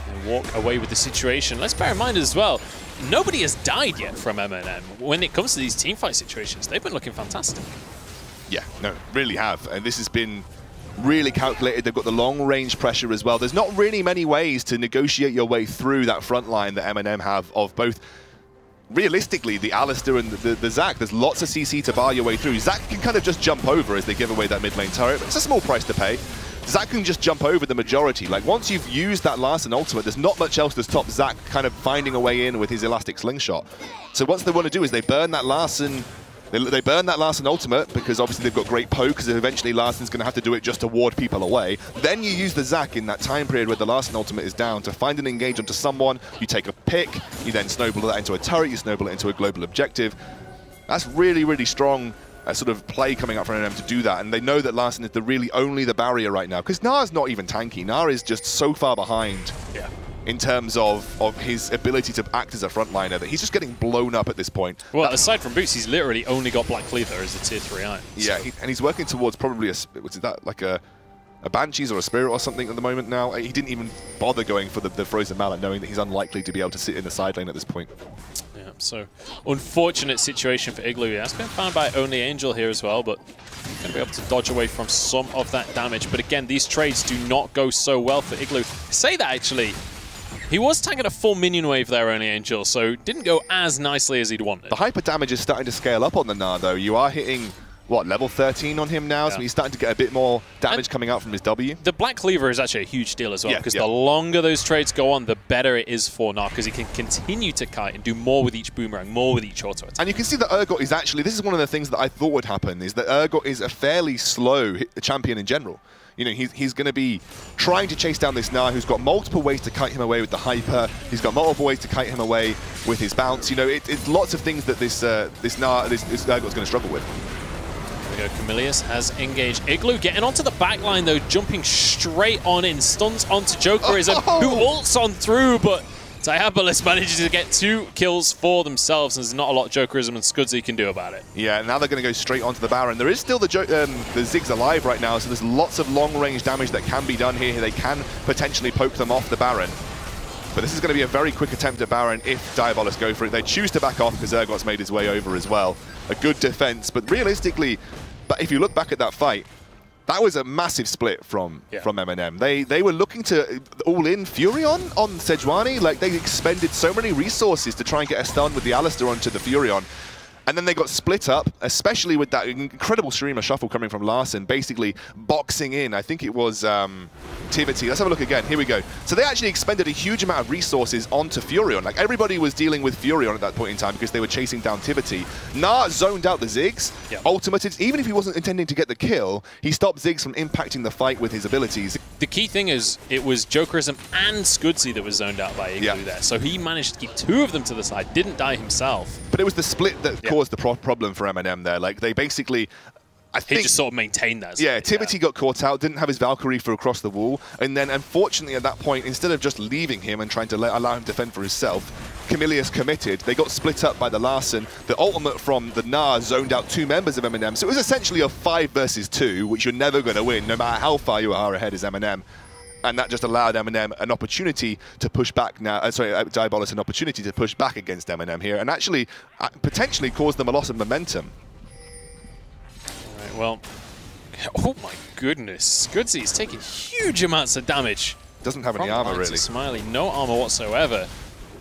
And walk away with the situation. Let's bear in mind as well, nobody has died yet from MnM. When it comes to these teamfight situations, they've been looking fantastic. Yeah, no, really have. And this has been really calculated. They've got the long-range pressure as well. There's not really many ways to negotiate your way through that front line that MnM have of both. Realistically, the Alistair and the Zac, there's lots of CC to bar your way through. Zac can kind of just jump over as they give away that mid lane turret, but it's a small price to pay. Zac can just jump over the majority. Like, once you've used that Larson ultimate, there's not much else to stop Zac kind of finding a way in with his elastic slingshot. So what they want to do is they burn that Larson. They burn that Larson ultimate because obviously they've got great poke, because eventually Larson's going to have to do it just to ward people away. Then you use the Zac in that time period where the Larson ultimate is down to find an engage onto someone. You take a pick, you then snowball that into a turret, you snowball it into a global objective. That's really, really strong sort of play coming up from MnM to do that. And they know that Larson is only the barrier right now, because Gna's not even tanky. Gna is just so far behind. Yeah. In terms of his ability to act as a frontliner, that he's just getting blown up at this point. Well, aside from boots, he's literally only got Black Cleaver as the tier 3 iron. Yeah, and he's working towards probably a Banshees or a Spirit or something at the moment now. He didn't even bother going for the Frozen Mallet, knowing that he's unlikely to be able to sit in the side lane at this point. Yeah, so unfortunate situation for Igloo. That's been found by Only Angel here as well, but going to be able to dodge away from some of that damage. But again, these trades do not go so well for Igloo. I say that actually. He was tagging a full minion wave there, Only Angel, so didn't go as nicely as he'd wanted. The hyper damage is starting to scale up on the Gna, though. You are hitting, what, level 13 on him now, so he's starting to get a bit more damage coming out from his W. The Black Cleaver is actually a huge deal as well, because the longer those trades go on, the better it is for Gna, because he can continue to kite and do more with each boomerang, more with each auto attack. And you can see that Urgot is actually, this is one of the things that I thought would happen, is that Urgot is a fairly slow champion in general. You know, he's going to be trying to chase down this Gna, who's got multiple ways to kite him away with the hyper. He's got multiple ways to kite him away with his bounce. You know, it's lots of things that this Urgot's going to struggle with. Here we go, Camillus has engaged. Igloo getting onto the back line, though, jumping straight on in, stuns onto Jokerism, who ults on through, but Diabolus manages to get 2 kills for themselves, and there's not a lot Jokerism and Scudsy can do about it. Yeah, now they're going to go straight onto the Baron. There is still the Ziggs alive right now, so there's lots of long-range damage that can be done here. They can potentially poke them off the Baron. But this is going to be a very quick attempt at Baron if Diabolus go for it. They choose to back off because Urgot's made his way over as well. A good defense, but realistically, if you look back at that fight, that was a massive split from MnM. They were looking to all-in Furion on Sejuani. Like, they expended so many resources to try and get a stun with the Alistair onto the Furion. And then they got split up, especially with that incredible streamer shuffle coming from Larson, basically boxing in, I think it was Tivity. Let's have a look again. Here we go. So they actually expended a huge amount of resources onto Furion. Like, everybody was dealing with Furion at that point in time because they were chasing down Tivity. Gna zoned out the Ziggs, ultimated. Even if he wasn't intending to get the kill, he stopped Ziggs from impacting the fight with his abilities. The key thing is, it was Jokerism and Scudsy that was zoned out by Igloo there. So he managed to keep 2 of them to the side, didn't die himself. But it was the split that caused the problem for MnM there. Like, they basically... He just sort of maintained that. Yeah, Tivity got caught out, didn't have his Valkyrie for across the wall, and then unfortunately at that point, instead of just leaving him and trying to allow him to defend for himself, Camillus committed. They got split up by the Larson. The ultimate from the Gna zoned out 2 members of MnM, so it was essentially a 5 versus 2, which you're never going to win, no matter how far you are ahead as MnM. And that just allowed MnM an opportunity to push back now. Diabolus an opportunity to push back against MnM here, and actually potentially caused them a loss of momentum. All right, well, oh my goodness, Scudsy's taking huge amounts of damage. Doesn't have any armor really. Smiley, no armor whatsoever.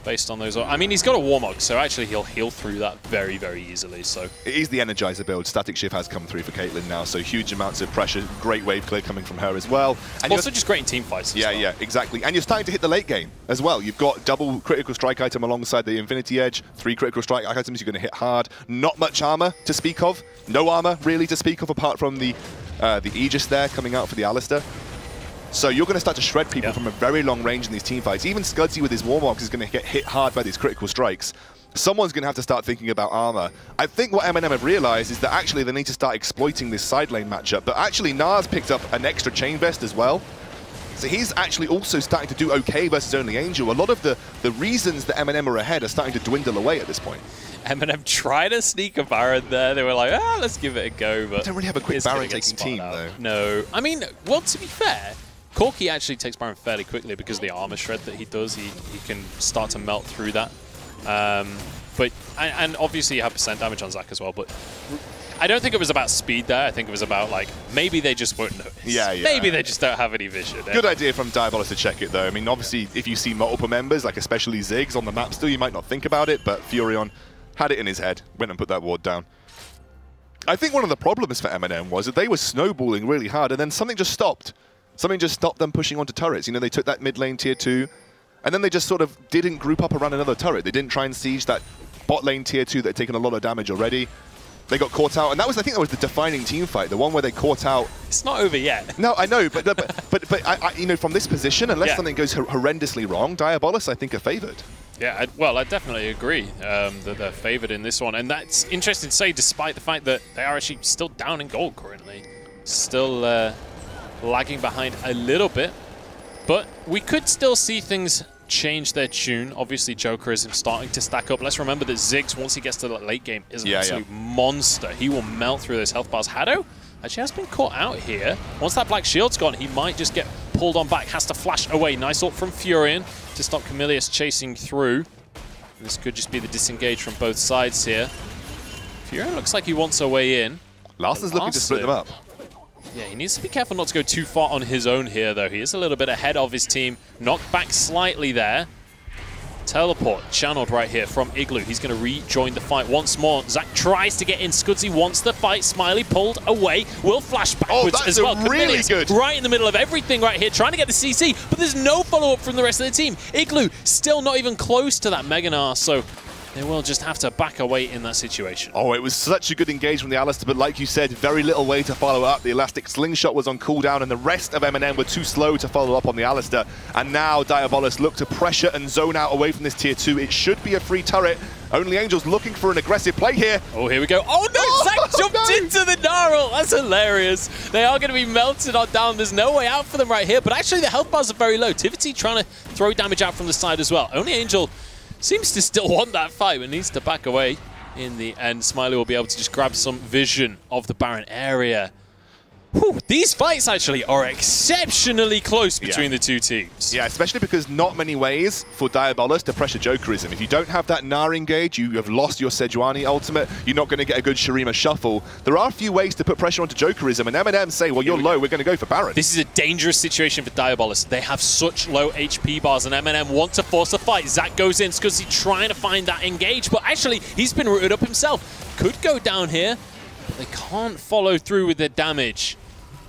based on those. I mean, he's got a Warmog, so actually he'll heal through that very, very easily. So it is the Energizer build. Static Shift has come through for Caitlyn now, so huge amounts of pressure. Great wave clear coming from her as well. And also just great in team fights. Yeah, yeah, exactly. And you're starting to hit the late game as well. You've got double critical strike item alongside the Infinity Edge, 3 critical strike items you're going to hit hard. Not much armor to speak of. No armor really to speak of apart from the Aegis there coming out for the Alistar. So you're going to start to shred people from a very long range in these team fights. Even Scudzy with his Warmogs is going to get hit hard by these critical strikes. Someone's going to have to start thinking about armor. I think what MnM have realized is that actually they need to start exploiting this side lane matchup. But actually Nars picked up an extra chain vest as well. So he's actually also starting to do okay versus Only Angel. A lot of the reasons that MnM are ahead are starting to dwindle away at this point. MnM tried to sneak a Baron there. They were like, let's give it a go. But they don't really have a quick Baron taking team, though. No. I mean, well, to be fair, Corki actually takes Baron fairly quickly because of the armor shred that he does. He can start to melt through that. And obviously you have percent damage on Zac as well, but I don't think it was about speed there. I think it was about, like, maybe they just won't notice. Yeah. Maybe they just don't have any vision. Good idea from Diabolus to check it, though. I mean, obviously, if you see multiple members, like especially Ziggs on the map still, you might not think about it, but Furion had it in his head, went and put that ward down. I think one of the problems for MnM was that they were snowballing really hard, and then something just stopped. Something just stopped them pushing onto turrets. You know, they took that mid lane tier 2, and then they just sort of didn't group up around another turret. They didn't try and siege that bot lane tier 2 that had taken a lot of damage already. They got caught out, and I think that was the defining team fight, the one where they caught out. It's not over yet. No, I know, but I, you know, from this position, unless something goes horrendously wrong, Diabolus, I think, are favored. Yeah, well, I definitely agree that they're favored in this one, and that's interesting to say, despite the fact that they are actually still down in gold currently, still lagging behind a little bit, but we could still see things change their tune. Obviously, Jokerism starting to stack up. Let's remember that Ziggs, once he gets to the late game, is an absolute monster. He will melt through those health bars. Hado actually has been caught out here. Once that black shield's gone, he might just get pulled on back. Has to flash away. Nice ult from Furion to stop Camilius chasing through. This could just be the disengage from both sides here. Furion looks like he wants a way in. Larsen's looking to split them up. Yeah, he needs to be careful not to go too far on his own here, though. He is a little bit ahead of his team. Knocked back slightly there. Teleport channeled right here from Igloo. He's going to rejoin the fight once more. Zac tries to get in. Scudzy wants the fight. Smiley pulled away. Will flash backwards as well. Really good. Right in the middle of everything right here, trying to get the CC, but there's no follow-up from the rest of the team. Igloo still not even close to that Mega Gnar, so they will just have to back away in that situation. Oh, it was such a good engage from the Alistar, but like you said, very little way to follow up. The Elastic Slingshot was on cooldown, and the rest of MnM were too slow to follow up on the Alistar. And now Diabolus look to pressure and zone out away from this tier 2. It should be a free turret. Only Angels looking for an aggressive play here. Oh, here we go. Oh, no! Zac jumped into the Gnarl. That's hilarious. They are going to be melted on down. There's no way out for them right here, but actually the health bars are very low. Tivity trying to throw damage out from the side as well. Only Angel seems to still want that fight, but needs to back away in the end. Smiley will be able to just grab some vision of the Baron area. Whew, these fights actually are exceptionally close between the two teams. Yeah, especially because not many ways for Diabolus to pressure Jokerism. If you don't have that Gnar engage, you have lost your Sejuani ultimate, you're not going to get a good Shurima shuffle. There are a few ways to put pressure onto Jokerism, and MnM say, well, you're low, we're going to go for Baron. This is a dangerous situation for Diabolus. They have such low HP bars, and MnM want to force a fight. Zac goes in, Scuzzy trying to find that engage, but actually, he's been rooted up himself. Could go down here, but they can't follow through with their damage.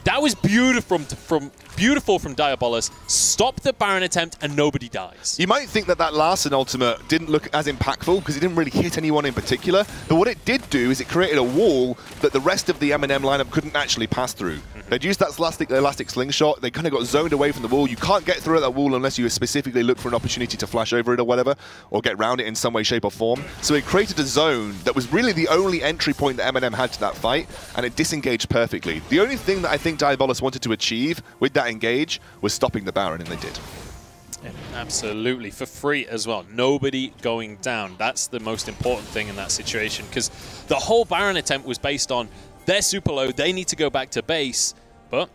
That was beautiful from Diabolus. Stop the Baron attempt and nobody dies. You might think that that Larsen ultimate didn't look as impactful because it didn't really hit anyone in particular, but what it did do is it created a wall that the rest of the MnM lineup couldn't actually pass through. They'd used that elastic slingshot, they kind of got zoned away from the wall. You can't get through that wall unless you specifically look for an opportunity to flash over it or whatever, or get around it in some way, shape or form. So it created a zone that was really the only entry point that MnM had to that fight, and it disengaged perfectly. The only thing that I think Diabolus wanted to achieve with that engage was stopping the Baron, and they did. Yeah, absolutely, for free as well. Nobody going down. That's the most important thing in that situation, because the whole Baron attempt was based on they're super low, they need to go back to base, but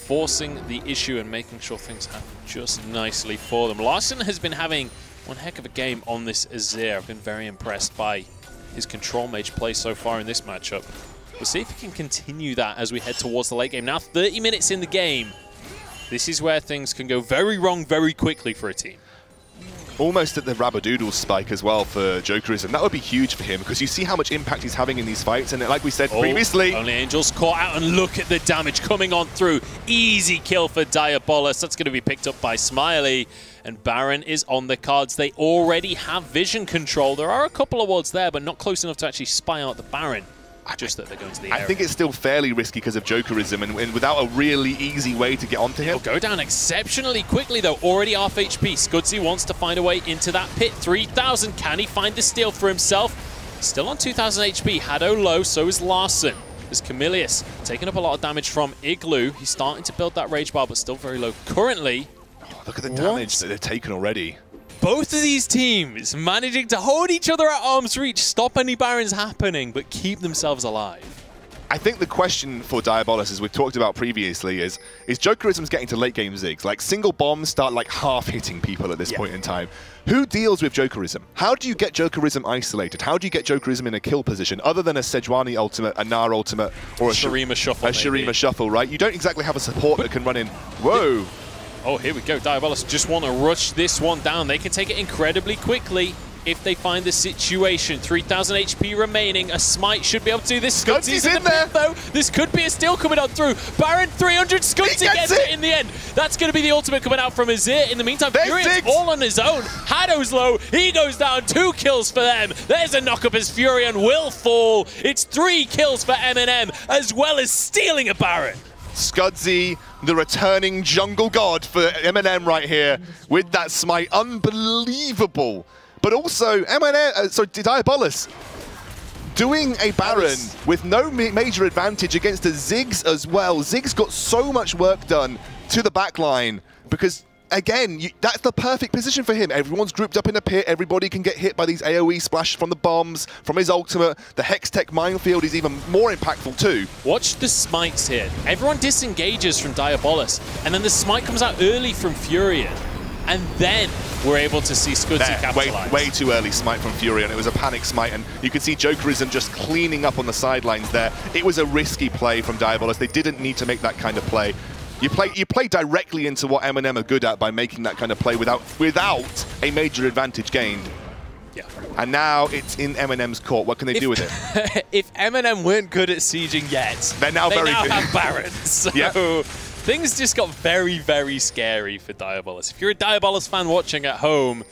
forcing the issue and making sure things happen just nicely for them. Larsen has been having one heck of a game on this Azir. I've been very impressed by his control mage play so far in this matchup. We'll see if he can continue that as we head towards the late game. Now 30 minutes in the game. This is where things can go very wrong very quickly for a team. almost at the Rabadoodle spike as well for Jokerism. That would be huge for him because you see how much impact he's having in these fights. And like we said previously... Only Angel's caught out, and look at the damage coming on through. Easy kill for Diabolus. That's going to be picked up by Smiley. And Baron is on the cards. They already have vision control. There are a couple of wards there, but not close enough to actually spy out the Baron. Just that they're going to the area. I think it's still fairly risky because of Jokerism and without a really easy way to get onto him. He'll go down exceptionally quickly, though. Already half HP. Scudzy wants to find a way into that pit. 3,000. Can he find the steal for himself? Still on 2,000 HP. Hado low, so is Larson. There's Camilius taking up a lot of damage from Igloo. He's starting to build that rage bar, but still very low currently. Oh, look at the damage that they've taken already. Both of these teams managing to hold each other at arm's reach, stop any Barons happening, but keep themselves alive. I think the question for Diabolus, as we've talked about previously, is Jokerism's getting to late game zigs. Like, single bombs start like half hitting people at this point in time. Who deals with Jokerism? How do you get Jokerism isolated? How do you get Jokerism in a kill position other than a Sejuani ultimate, a Gnar ultimate, or a Shurima shuffle? A Shurima shuffle, right? You don't exactly have a support that can run in. Whoa! Oh, here we go. Diabolus just want to rush this one down. They can take it incredibly quickly if they find the situation. 3,000 HP remaining. A smite should be able to do this. Scudzy's in there, though. This could be a steal coming on through. Baron 300. Scudzy gets it in the end. That's going to be the ultimate coming out from Azir. In the meantime, Furion's all on his own. Hado's low. He goes down. 2 kills for them. There's a knock-up as Furion will fall. It's 3 kills for MnM, as well as stealing a Baron. Scudzy, the returning jungle god for MnM right here with that smite. Unbelievable. But also, Diabolus doing a Baron with no major advantage against a Ziggs as well. Ziggs got so much work done to the backline because, again, that's the perfect position for him. Everyone's grouped up in a pit. Everybody can get hit by these AoE splash from the bombs, from his ultimate. The Hextech minefield is even more impactful too. Watch the smites here. Everyone disengages from Diabolus, and then the smite comes out early from Furion. And then we're able to see Scudzy capitalize. Way too early smite from Furion. It was a panic smite, and you can see Jokerism just cleaning up on the sidelines there. It was a risky play from Diabolus. They didn't need to make that kind of play. You play directly into what MnM are good at by making that kind of play without a major advantage gained. Yeah. And now it's in MnM's court. What can they do with it? If MnM weren't good at sieging yet, they're now very good. They now have Barons. So yeah. Things just got very, very scary for Diabolus. If you're a Diabolus fan watching at home,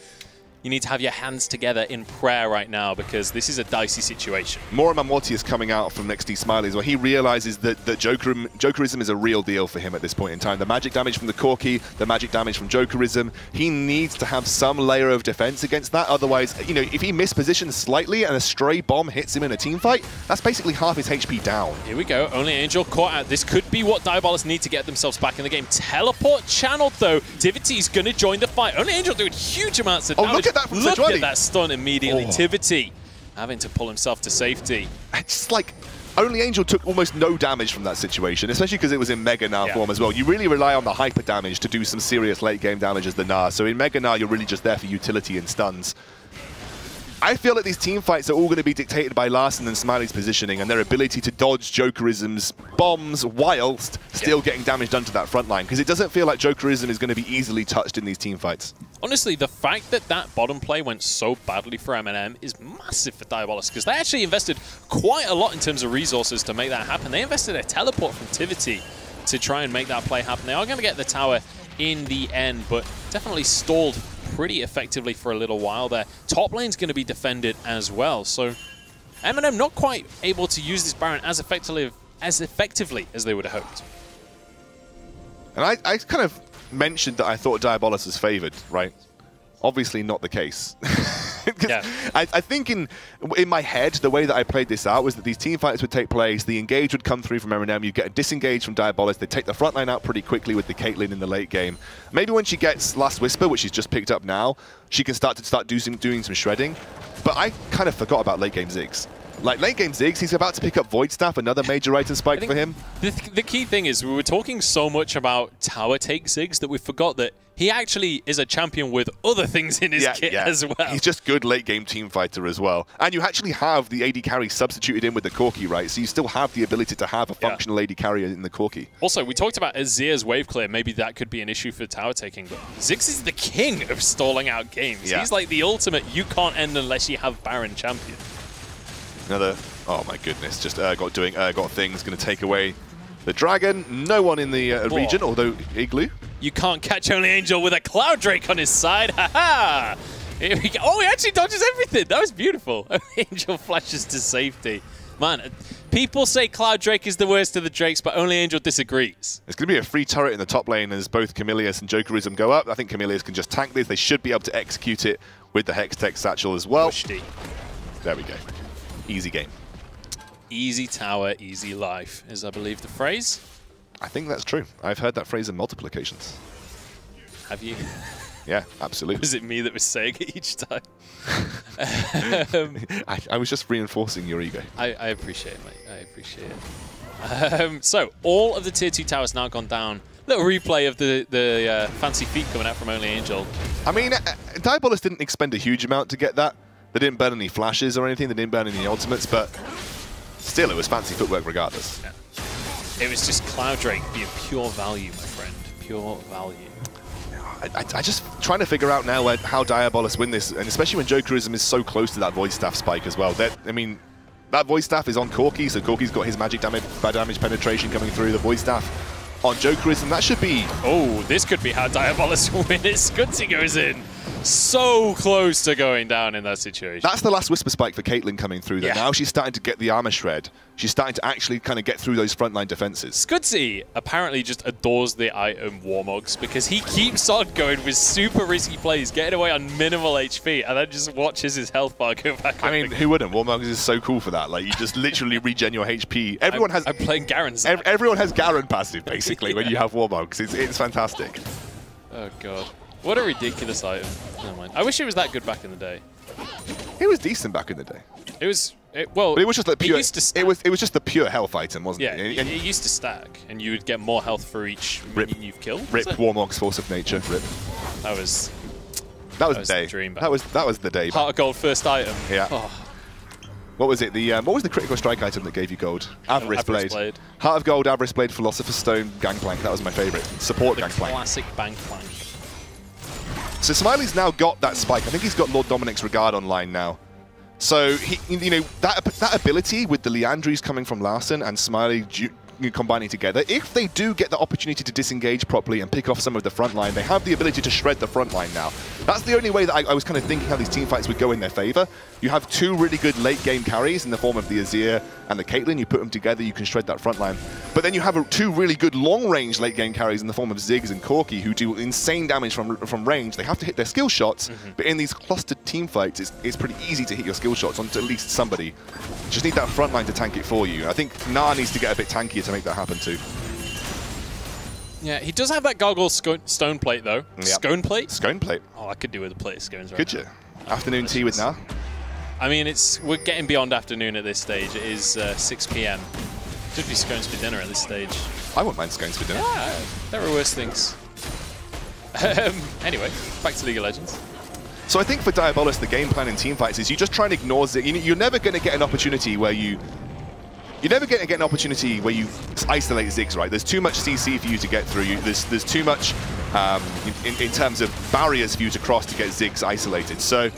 you need to have your hands together in prayer right now because this is a dicey situation. Mora Mamwati is coming out from next to Smiley as well. He realizes that Jokerism is a real deal for him at this point in time. The magic damage from the Corki, the magic damage from Jokerism, he needs to have some layer of defense against that. Otherwise, you know, if he mispositions slightly and a stray bomb hits him in a team fight, that's basically half his HP down. Here we go. Only Angel caught out. This could be what Diabolus need to get themselves back in the game. Teleport channeled though. Tivity's going to join the fight. Only Angel doing huge amounts of damage. Look at that from Look Sejuani. at that stun immediately. Tivity having to pull himself to safety. It's like Only Angel took almost no damage from that situation, especially because it was in Mega Gnar form as well. You really rely on the hyper damage to do some serious late game damage as the Gnar. So in Mega Gnar, you're really just there for utility and stuns. I feel like these team fights are all going to be dictated by Larson and Smiley's positioning and their ability to dodge Jokerism's bombs whilst still getting damage done to that front line, because it doesn't feel like Jokerism is going to be easily touched in these team fights. Honestly, the fact that that bottom play went so badly for MnM is massive for Diabolus, because they actually invested quite a lot in terms of resources to make that happen. They invested a teleport from Tivity to try and make that play happen. They are going to get the tower in the end, but definitely stalled pretty effectively for a little while there. Top lane's going to be defended as well, so MnM not quite able to use this Baron as effectively as they would have hoped. And I kind of mentioned that I thought Diabolus was favored, right? Obviously not the case. I think in my head, the way that I played this out was that these team fights would take place, the engage would come through from MnM, you'd get a disengage from Diabolus, they'd take the front line out pretty quickly with the Caitlyn in the late game. Maybe when she gets Last Whisper, which she's just picked up now, she can start doing some shredding. But I kind of forgot about late game Ziggs. Like, late game Ziggs, he's about to pick up Void Staff, another major item spike for him. The key thing is, we were talking so much about tower take Ziggs that we forgot that he actually is a champion with other things in his kit as well. He's just good late-game team fighter as well. And you actually have the AD carry substituted in with the Corki, right? So you still have the ability to have a functional AD carry in the Corki. Also, we talked about Azir's wave clear. Maybe that could be an issue for tower taking, but Ziggs is the king of stalling out games. He's like the ultimate, you can't end unless you have Baron champion. Another, oh my goodness, just got things, going to take away the dragon. No one in the region, although Igloo. You can't catch Only Angel with a Cloud Drake on his side. Ha-ha! Here we go. Oh, he actually dodges everything. That was beautiful. Only Angel flashes to safety. Man, people say Cloud Drake is the worst of the Drakes, but Only Angel disagrees. It's going to be a free turret in the top lane as both Camilius and Jokerism go up. I think Camilius can just tank this. They should be able to execute it with the Hextech Satchel as well. There we go. Easy game. Easy tower, easy life is, I believe, the phrase. I think that's true. I've heard that phrase on multiple occasions. Have you? Yeah, absolutely. Was it me that was saying it each time? I was just reinforcing your ego. I appreciate it, mate. I appreciate it. So, all of the tier 2 towers now gone down. Little replay of the fancy feet coming out from Only Angel. I mean, Diabolus didn't expend a huge amount to get that. They didn't burn any flashes or anything. They didn't burn any ultimates, but still, it was fancy footwork regardless. Yeah. It was just Cloud Drake being pure value, my friend. Pure value. I just trying to figure out now how Diabolus win this, and especially when Jokerism is so close to that Void Staff spike as well. I mean, that Void Staff is on Corki, so Corki's got his magic damage penetration coming through. The Void Staff on Jokerism, that should be... Oh, this could be how Diabolus will win it. Scutzy goes in. So close to going down in that situation. That's the last Whisper Spike for Caitlyn coming through there. Now she's starting to get the armor shred. She's starting to actually kind of get through those frontline defenses. Scutzy apparently just adores the item Warmogs because he keeps on going with super risky plays, getting away on minimal HP, and then just watches his health bar go back up. I mean, who wouldn't? Warmogs is so cool for that. Like, you just literally regen your HP. Everyone has... I'm playing Garen's. Everyone has Garen passive, basically, when you have Warmogs. It's fantastic. Oh, God. What a ridiculous item. Never mind. I wish it was that good back in the day. It was decent back in the day. It was... Well, but it was just the pure. It was just the pure health item, wasn't it? Yeah, it used to stack, and you would get more health for each minion you've killed. Rip Warmog's Force of Nature. Rip. That was the day. The dream. That was the day. Heart of Gold first item. Yeah. Oh. What was it? What was the critical strike item that gave you gold? Avarice Blade. Heart of Gold, Avarice Blade, Philosopher's Stone, Gangplank. That was my favorite. Support Gangplank. Classic Gangplank. So Smiley's now got that spike. I think he's got Lord Dominic's Regard online now. So, that ability with the Leandries coming from Larson and Smiley combining together, if they do get the opportunity to disengage properly and pick off some of the front line, they have the ability to shred the front line now. That's the only way that I was kind of thinking how these team fights would go in their favor. You have two really good late game carries in the form of the Azir and the Caitlyn. You put them together, you can shred that front line. But then you have two really good long range late game carries in the form of Ziggs and Corki, who do insane damage from range. They have to hit their skill shots, but in these clustered team fights, it's pretty easy to hit your skill shots onto at least somebody. You just need that front line to tank it for you. I think Nah needs to get a bit tankier to make that happen too. Yeah, he does have that Gargoyle stone plate though. Yep. Scone plate? Scone plate. Oh, I could do with a plate of scones right Could now. you? Afternoon tea with Nah? I mean, we're getting beyond afternoon at this stage. It is 6 PM. Should be scones for dinner at this stage. I wouldn't mind scones for dinner. Yeah, there are worse things. Anyway, back to League of Legends. So I think for Diabolus, the game plan in teamfights is you just try and ignore Ziggs. You're never going to get an opportunity where you're never going to get an opportunity where you isolate Ziggs, right? There's too much CC for you to get through. There's too much in terms of barriers for you to cross to get Ziggs isolated. So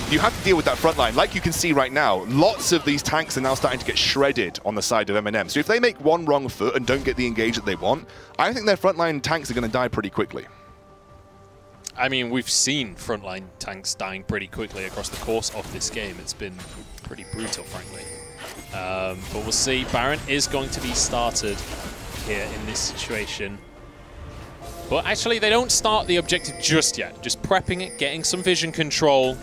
you have to deal with that front line. Like you can see right now, lots of these tanks are now starting to get shredded on the side of MnM. So if they make one wrong foot and don't get the engage that they want, I think their frontline tanks are going to die pretty quickly. I mean, we've seen frontline tanks dying pretty quickly across the course of this game. It's been pretty brutal, frankly. But we'll see. Baron is going to be started here in this situation. But actually, they don't start the objective just yet. Just prepping it, getting some vision control,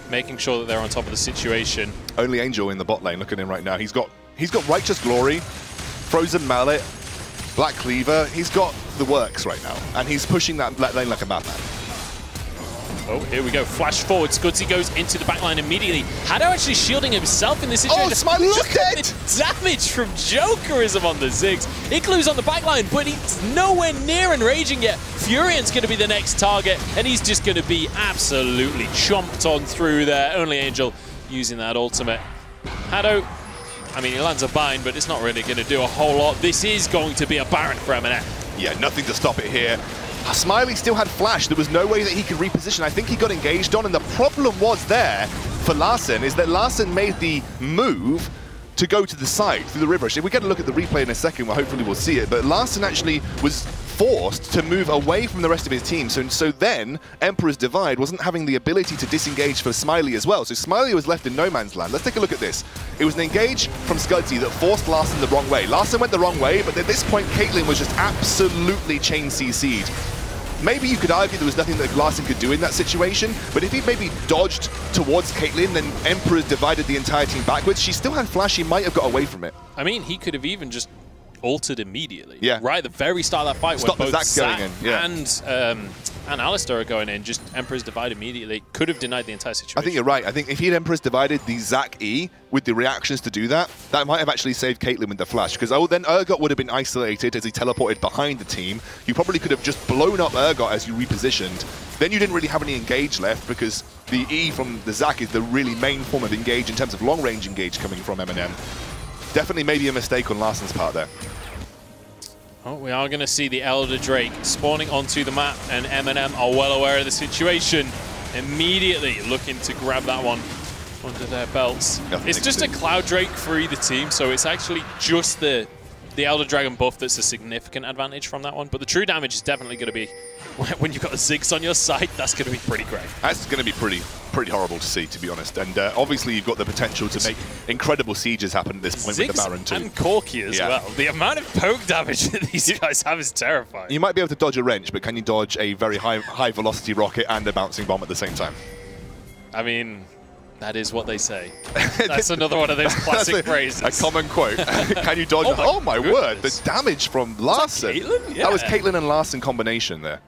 making sure that they're on top of the situation. Only Angel in the bot lane. Look at him right now. He's got Righteous Glory, Frozen Mallet, Black Cleaver. He's got the works right now, and he's pushing that lane like a madman. Oh, here we go. Flash forward. Scudzy goes into the backline immediately. Hado actually shielding himself in this situation. Oh, Smiley, look at the damage from Jokerism on the Ziggs. Iglu's on the backline, but he's nowhere near enraging yet. Furian's going to be the next target, and he's just going to be absolutely chomped on through there. Only Angel using that ultimate. Hado, I mean, he lands a bind, but it's not really going to do a whole lot. This is going to be a Baron for MnM. Yeah, nothing to stop it here. Smiley still had flash. There was no way that he could reposition. I think he got engaged on, and the problem was there for Larssen is that Larssen made the move to go to the side through the river. If we get a look at the replay in a second, well, hopefully we'll see it, but Larssen actually was forced to move away from the rest of his team. So then Emperor's Divide wasn't having the ability to disengage for Smiley as well. So Smiley was left in no man's land. Let's take a look at this. It was an engage from Scudzy that forced Larssen the wrong way. Larssen went the wrong way, but at this point, Caitlyn was just absolutely chain CC'd. Maybe you could argue there was nothing that Larssen could do in that situation, but if he maybe dodged towards Caitlyn, then Emperor's divided the entire team backwards. She still had flash, he might have got away from it. I mean, he could have even just ulted immediately. Yeah. Right at the very start of that fight, stop when both Zach going in. Yeah. and Alistar are going in, just Emperor's Divide immediately. Could have denied the entire situation. I think you're right. I think if he had Emperor's Divided the Zac E with the reactions to do that, that might have actually saved Caitlyn with the flash. Because then Urgot would have been isolated as he teleported behind the team. You probably could have just blown up Urgot as you repositioned. Then you didn't really have any engage left because the E from the Zac is the really main form of engage in terms of long-range engage coming from MnM. Definitely maybe a mistake on Larsen's part there. Oh, we are going to see the Elder Drake spawning onto the map, and MnM are well aware of the situation. Immediately looking to grab that one under their belts. It's just a Cloud Drake for either team, so it's actually just the Elder Dragon buff that's a significant advantage from that one. But the true damage is definitely going to be, when you've got the Ziggs on your side, that's going to be pretty great. That's going to be pretty horrible to see, to be honest. And obviously you've got the potential to make incredible sieges happen at this point with the Baron too. And Corki as well. The amount of poke damage that these guys have is terrifying. You might be able to dodge a wrench, but can you dodge a very high velocity rocket and a bouncing bomb at the same time? I mean, that is what they say. That's another one of those classic phrases. A common quote. Can you dodge? Oh my word! The damage from Larssen. Yeah. That was Caitlyn and Larssen combination there.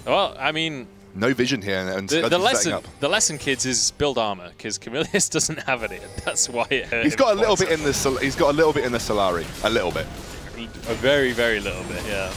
Well, I mean, no vision here, and the lesson, kids, is build armor because Camillus doesn't have it. That's why it hurt. He's got a little bit in the. He's got a little bit in the Solari. A little bit. A very, very little bit. Yeah.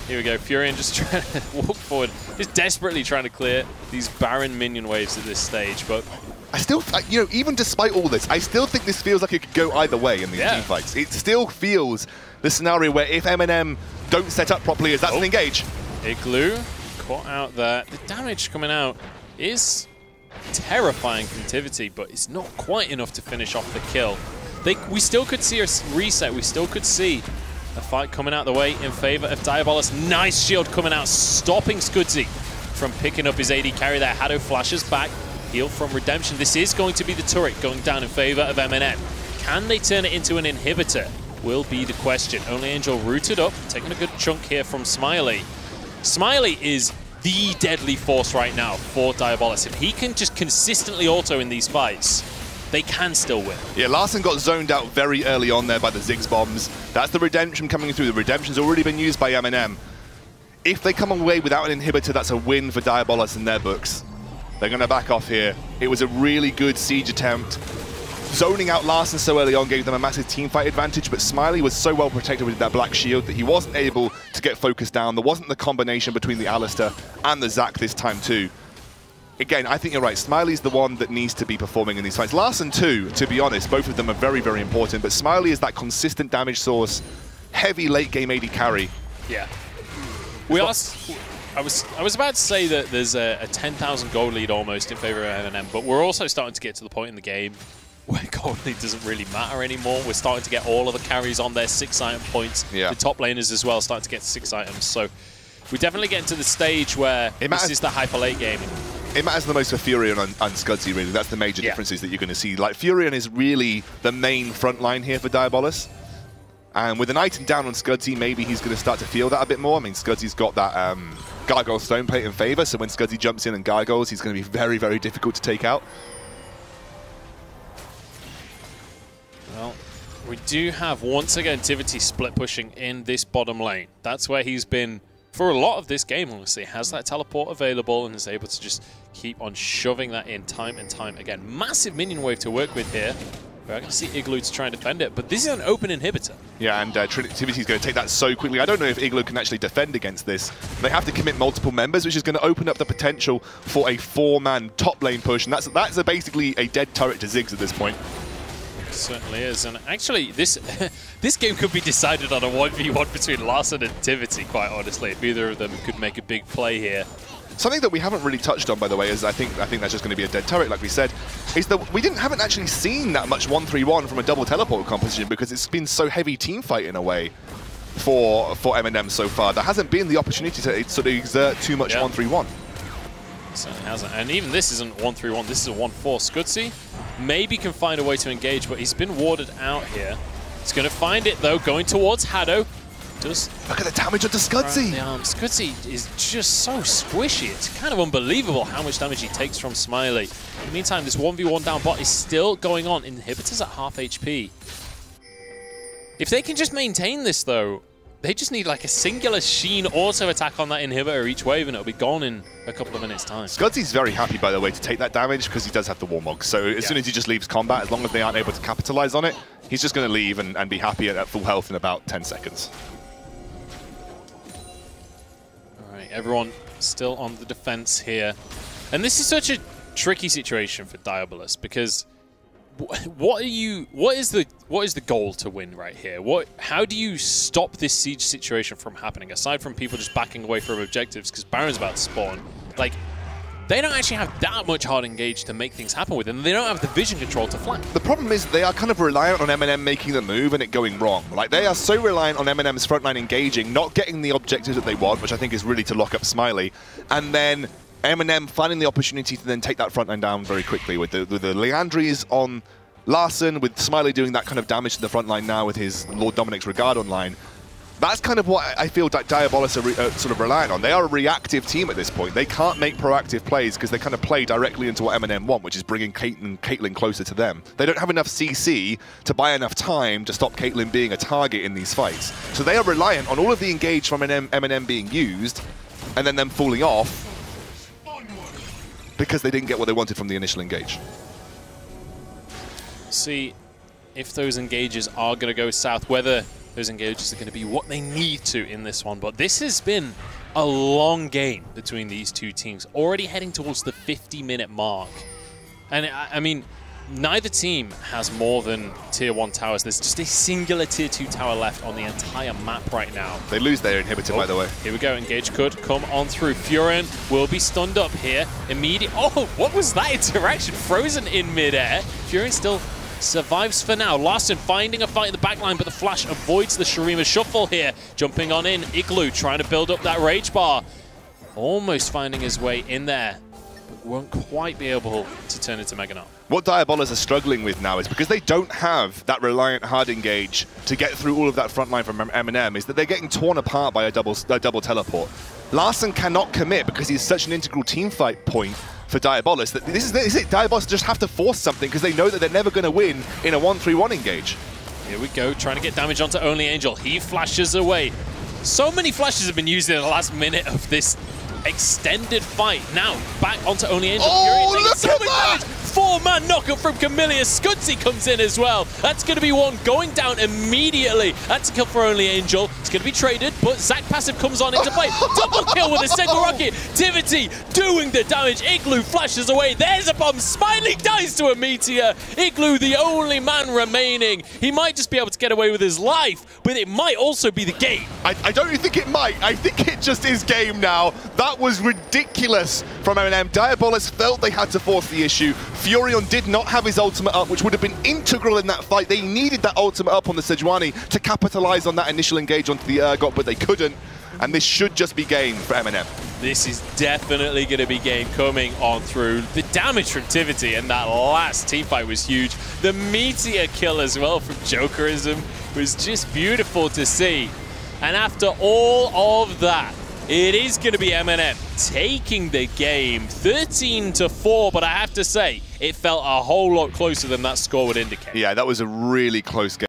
Here we go. Furion just trying to walk forward, just desperately trying to clear these Baron minion waves at this stage. But I still, you know, even despite all this, I still think this feels like it could go either way in these team fights. It still feels the scenario where if MnM don't set up properly, is that's an engage. Iglu caught out there. The damage coming out is terrifying from Tivity, but it's not quite enough to finish off the kill. We still could see a reset. We still could see a fight coming out the way in favor of Diabolus. Nice shield coming out, stopping Scudzy from picking up his AD carry there. Hado flashes back, heal from Redemption. This is going to be the turret going down in favor of MnM. Can they turn it into an inhibitor? Will be the question. Only Angel rooted up, taking a good chunk here from Smiley. Smiley is the deadly force right now for Diabolus. If he can just consistently auto in these fights, they can still win. Yeah, Larssen got zoned out very early on there by the Ziggs bombs. That's the Redemption coming through. The Redemption's already been used by MnM. If they come away without an inhibitor, that's a win for Diabolus in their books. They're going to back off here. It was a really good siege attempt. Zoning out Larssen so early on gave them a massive teamfight advantage, but Smiley was so well protected with that black shield that he wasn't able to get focused down. There wasn't the combination between the Alistar and the Zac this time too. Again, I think you're right. Smiley's the one that needs to be performing in these fights. Larssen too, to be honest. Both of them are very, very important, but Smiley is that consistent damage source, heavy late game AD carry. Yeah. I was about to say that there's a 10,000 gold lead almost in favor of MnM, but we're also starting to get to the point in the game where gold lead doesn't really matter anymore. We're starting to get all of the carries on their 6-item points. Yeah. The top laners as well starting to get 6 items. So we're definitely getting to the stage where this is the hyper late game. It matters the most for Furion and Scudzy, really. That's the major differences that you're going to see. Like, Furion is really the main front line here for Diabolus. And with an item down on Scudzy, maybe he's going to start to feel that a bit more. I mean, Scudzy's got that Gargoyle Stone Plate in favor, so when Scudzy jumps in and gargoyles, he's going to be very, very difficult to take out. Well, we do have, once again, Tivity split pushing in this bottom lane. That's where he's been for a lot of this game, honestly, has that teleport available and is able to just keep on shoving that in time and time again. Massive minion wave to work with here. We're going to see Igloo to try and defend it, but this is an open inhibitor. Yeah, and Trinity is going to take that so quickly. I don't know if Igloo can actually defend against this. They have to commit multiple members, which is going to open up the potential for a 4-man top lane push, and that's basically a dead turret to Ziggs at this point. Certainly is, and actually this this game could be decided on a 1v1 between Larssen and Tivity, quite honestly, if either of them could make a big play here. Something that we haven't really touched on, by the way, is I think that's just going to be a dead turret, like we said, is that we haven't actually seen that much 1-3-1 from a double teleport composition because it's been so heavy team fight in a way for MnM so far. There hasn't been the opportunity to sort of exert too much 1-3-1. Certainly hasn't, and even this isn't 1-3-1, this is a 1-4. Scudzy maybe can find a way to engage, but he's been warded out here. He's going to find it though, going towards Haddo. Look at the damage onto Scudzy! Scudzy is just so squishy. It's kind of unbelievable how much damage he takes from Smiley. In the meantime, this 1v1 down bot is still going on. Inhibitors at half HP. If they can just maintain this though, they just need like a singular Sheen auto attack on that inhibitor each wave and it'll be gone in a couple of minutes time. Scudzy's very happy, by the way, to take that damage because he does have the Warmog. So as soon as he just leaves combat, as long as they aren't able to capitalize on it, he's just going to leave and be happy at full health in about 10 seconds. All right, everyone still on the defense here. And this is such a tricky situation for Diabolus because what is the goal to win right here? How do you stop this siege situation from happening aside from people just backing away from objectives because Baron's about to spawn? Like, they don't actually have that much hard engage to make things happen with, and they don't have the vision control to flank. The problem is they are kind of reliant on MnM making the move and it going wrong. Like, they are so reliant on MnM's frontline engaging, not getting the objectives that they want, which I think is really to lock up Smiley, and then MnM finding the opportunity to then take that frontline down very quickly with the Leandries on Larssen, with Smiley doing that kind of damage to the frontline now with his Lord Dominic's Regard online. That's kind of what I feel that Diabolus are sort of reliant on. They are a reactive team at this point. They can't make proactive plays because they kind of play directly into what MnM want, which is bringing Caitlyn closer to them. They don't have enough CC to buy enough time to stop Caitlyn being a target in these fights. So they are reliant on all of the engage from MnM being used and then them falling off because they didn't get what they wanted from the initial engage. See if those engages are going to go south, whether those engages are going to be what they need to in this one. But this has been a long game between these two teams, already heading towards the 50-minute mark. And I mean, neither team has more than tier 1 towers. There's just a singular tier 2 tower left on the entire map right now. They lose their inhibitor, by the way. Here we go. Engage could come on through. Furion will be stunned up here. Oh, what was that interaction? Frozen in midair. Furion still survives for now. Larssen finding a fight in the backline, but the flash avoids the Shurima shuffle here. Jumping on in. Igloo trying to build up that rage bar. Almost finding his way in there, but won't quite be able to turn into Meganaught. What Diabolus are struggling with now is because they don't have that reliant hard engage to get through all of that front line from MnM, is that they're getting torn apart by a double teleport. Larssen cannot commit because he's such an integral team fight point for Diabolus that this is it. Diabolus just have to force something because they know that they're never going to win in a 1-3-1 engage. Here we go, trying to get damage onto Only Angel. He flashes away. So many flashes have been used in the last minute of this extended fight. Now, back onto Only Angel. Oh, look at that! 4-man knockup from Camellia. Scudzy comes in as well. That's going to be one going down immediately. That's a kill for Only Angel. It's going to be traded, but Zac passive comes on into play. Double kill with a single rocket. Tivity doing the damage. Igloo flashes away. There's a bomb. Smiley dies to a meteor. Igloo, the only man remaining. He might just be able to get away with his life, but it might also be the game. I don't think it might. I think it just is game now. That was ridiculous from MnM. Diabolus felt they had to force the issue. Furion did not have his ultimate up, which would have been integral in that fight. They needed that ultimate up on the Sejuani to capitalize on that initial engage onto the Urgot, but they couldn't. And this should just be game for MnM. This is definitely going to be game coming on through. The damage from Tivity and that last teamfight was huge. The meteor kill as well from Jokerism was just beautiful to see. And after all of that, it is going to be MnM taking the game 13-4, but I have to say, it felt a whole lot closer than that score would indicate. Yeah, that was a really close game.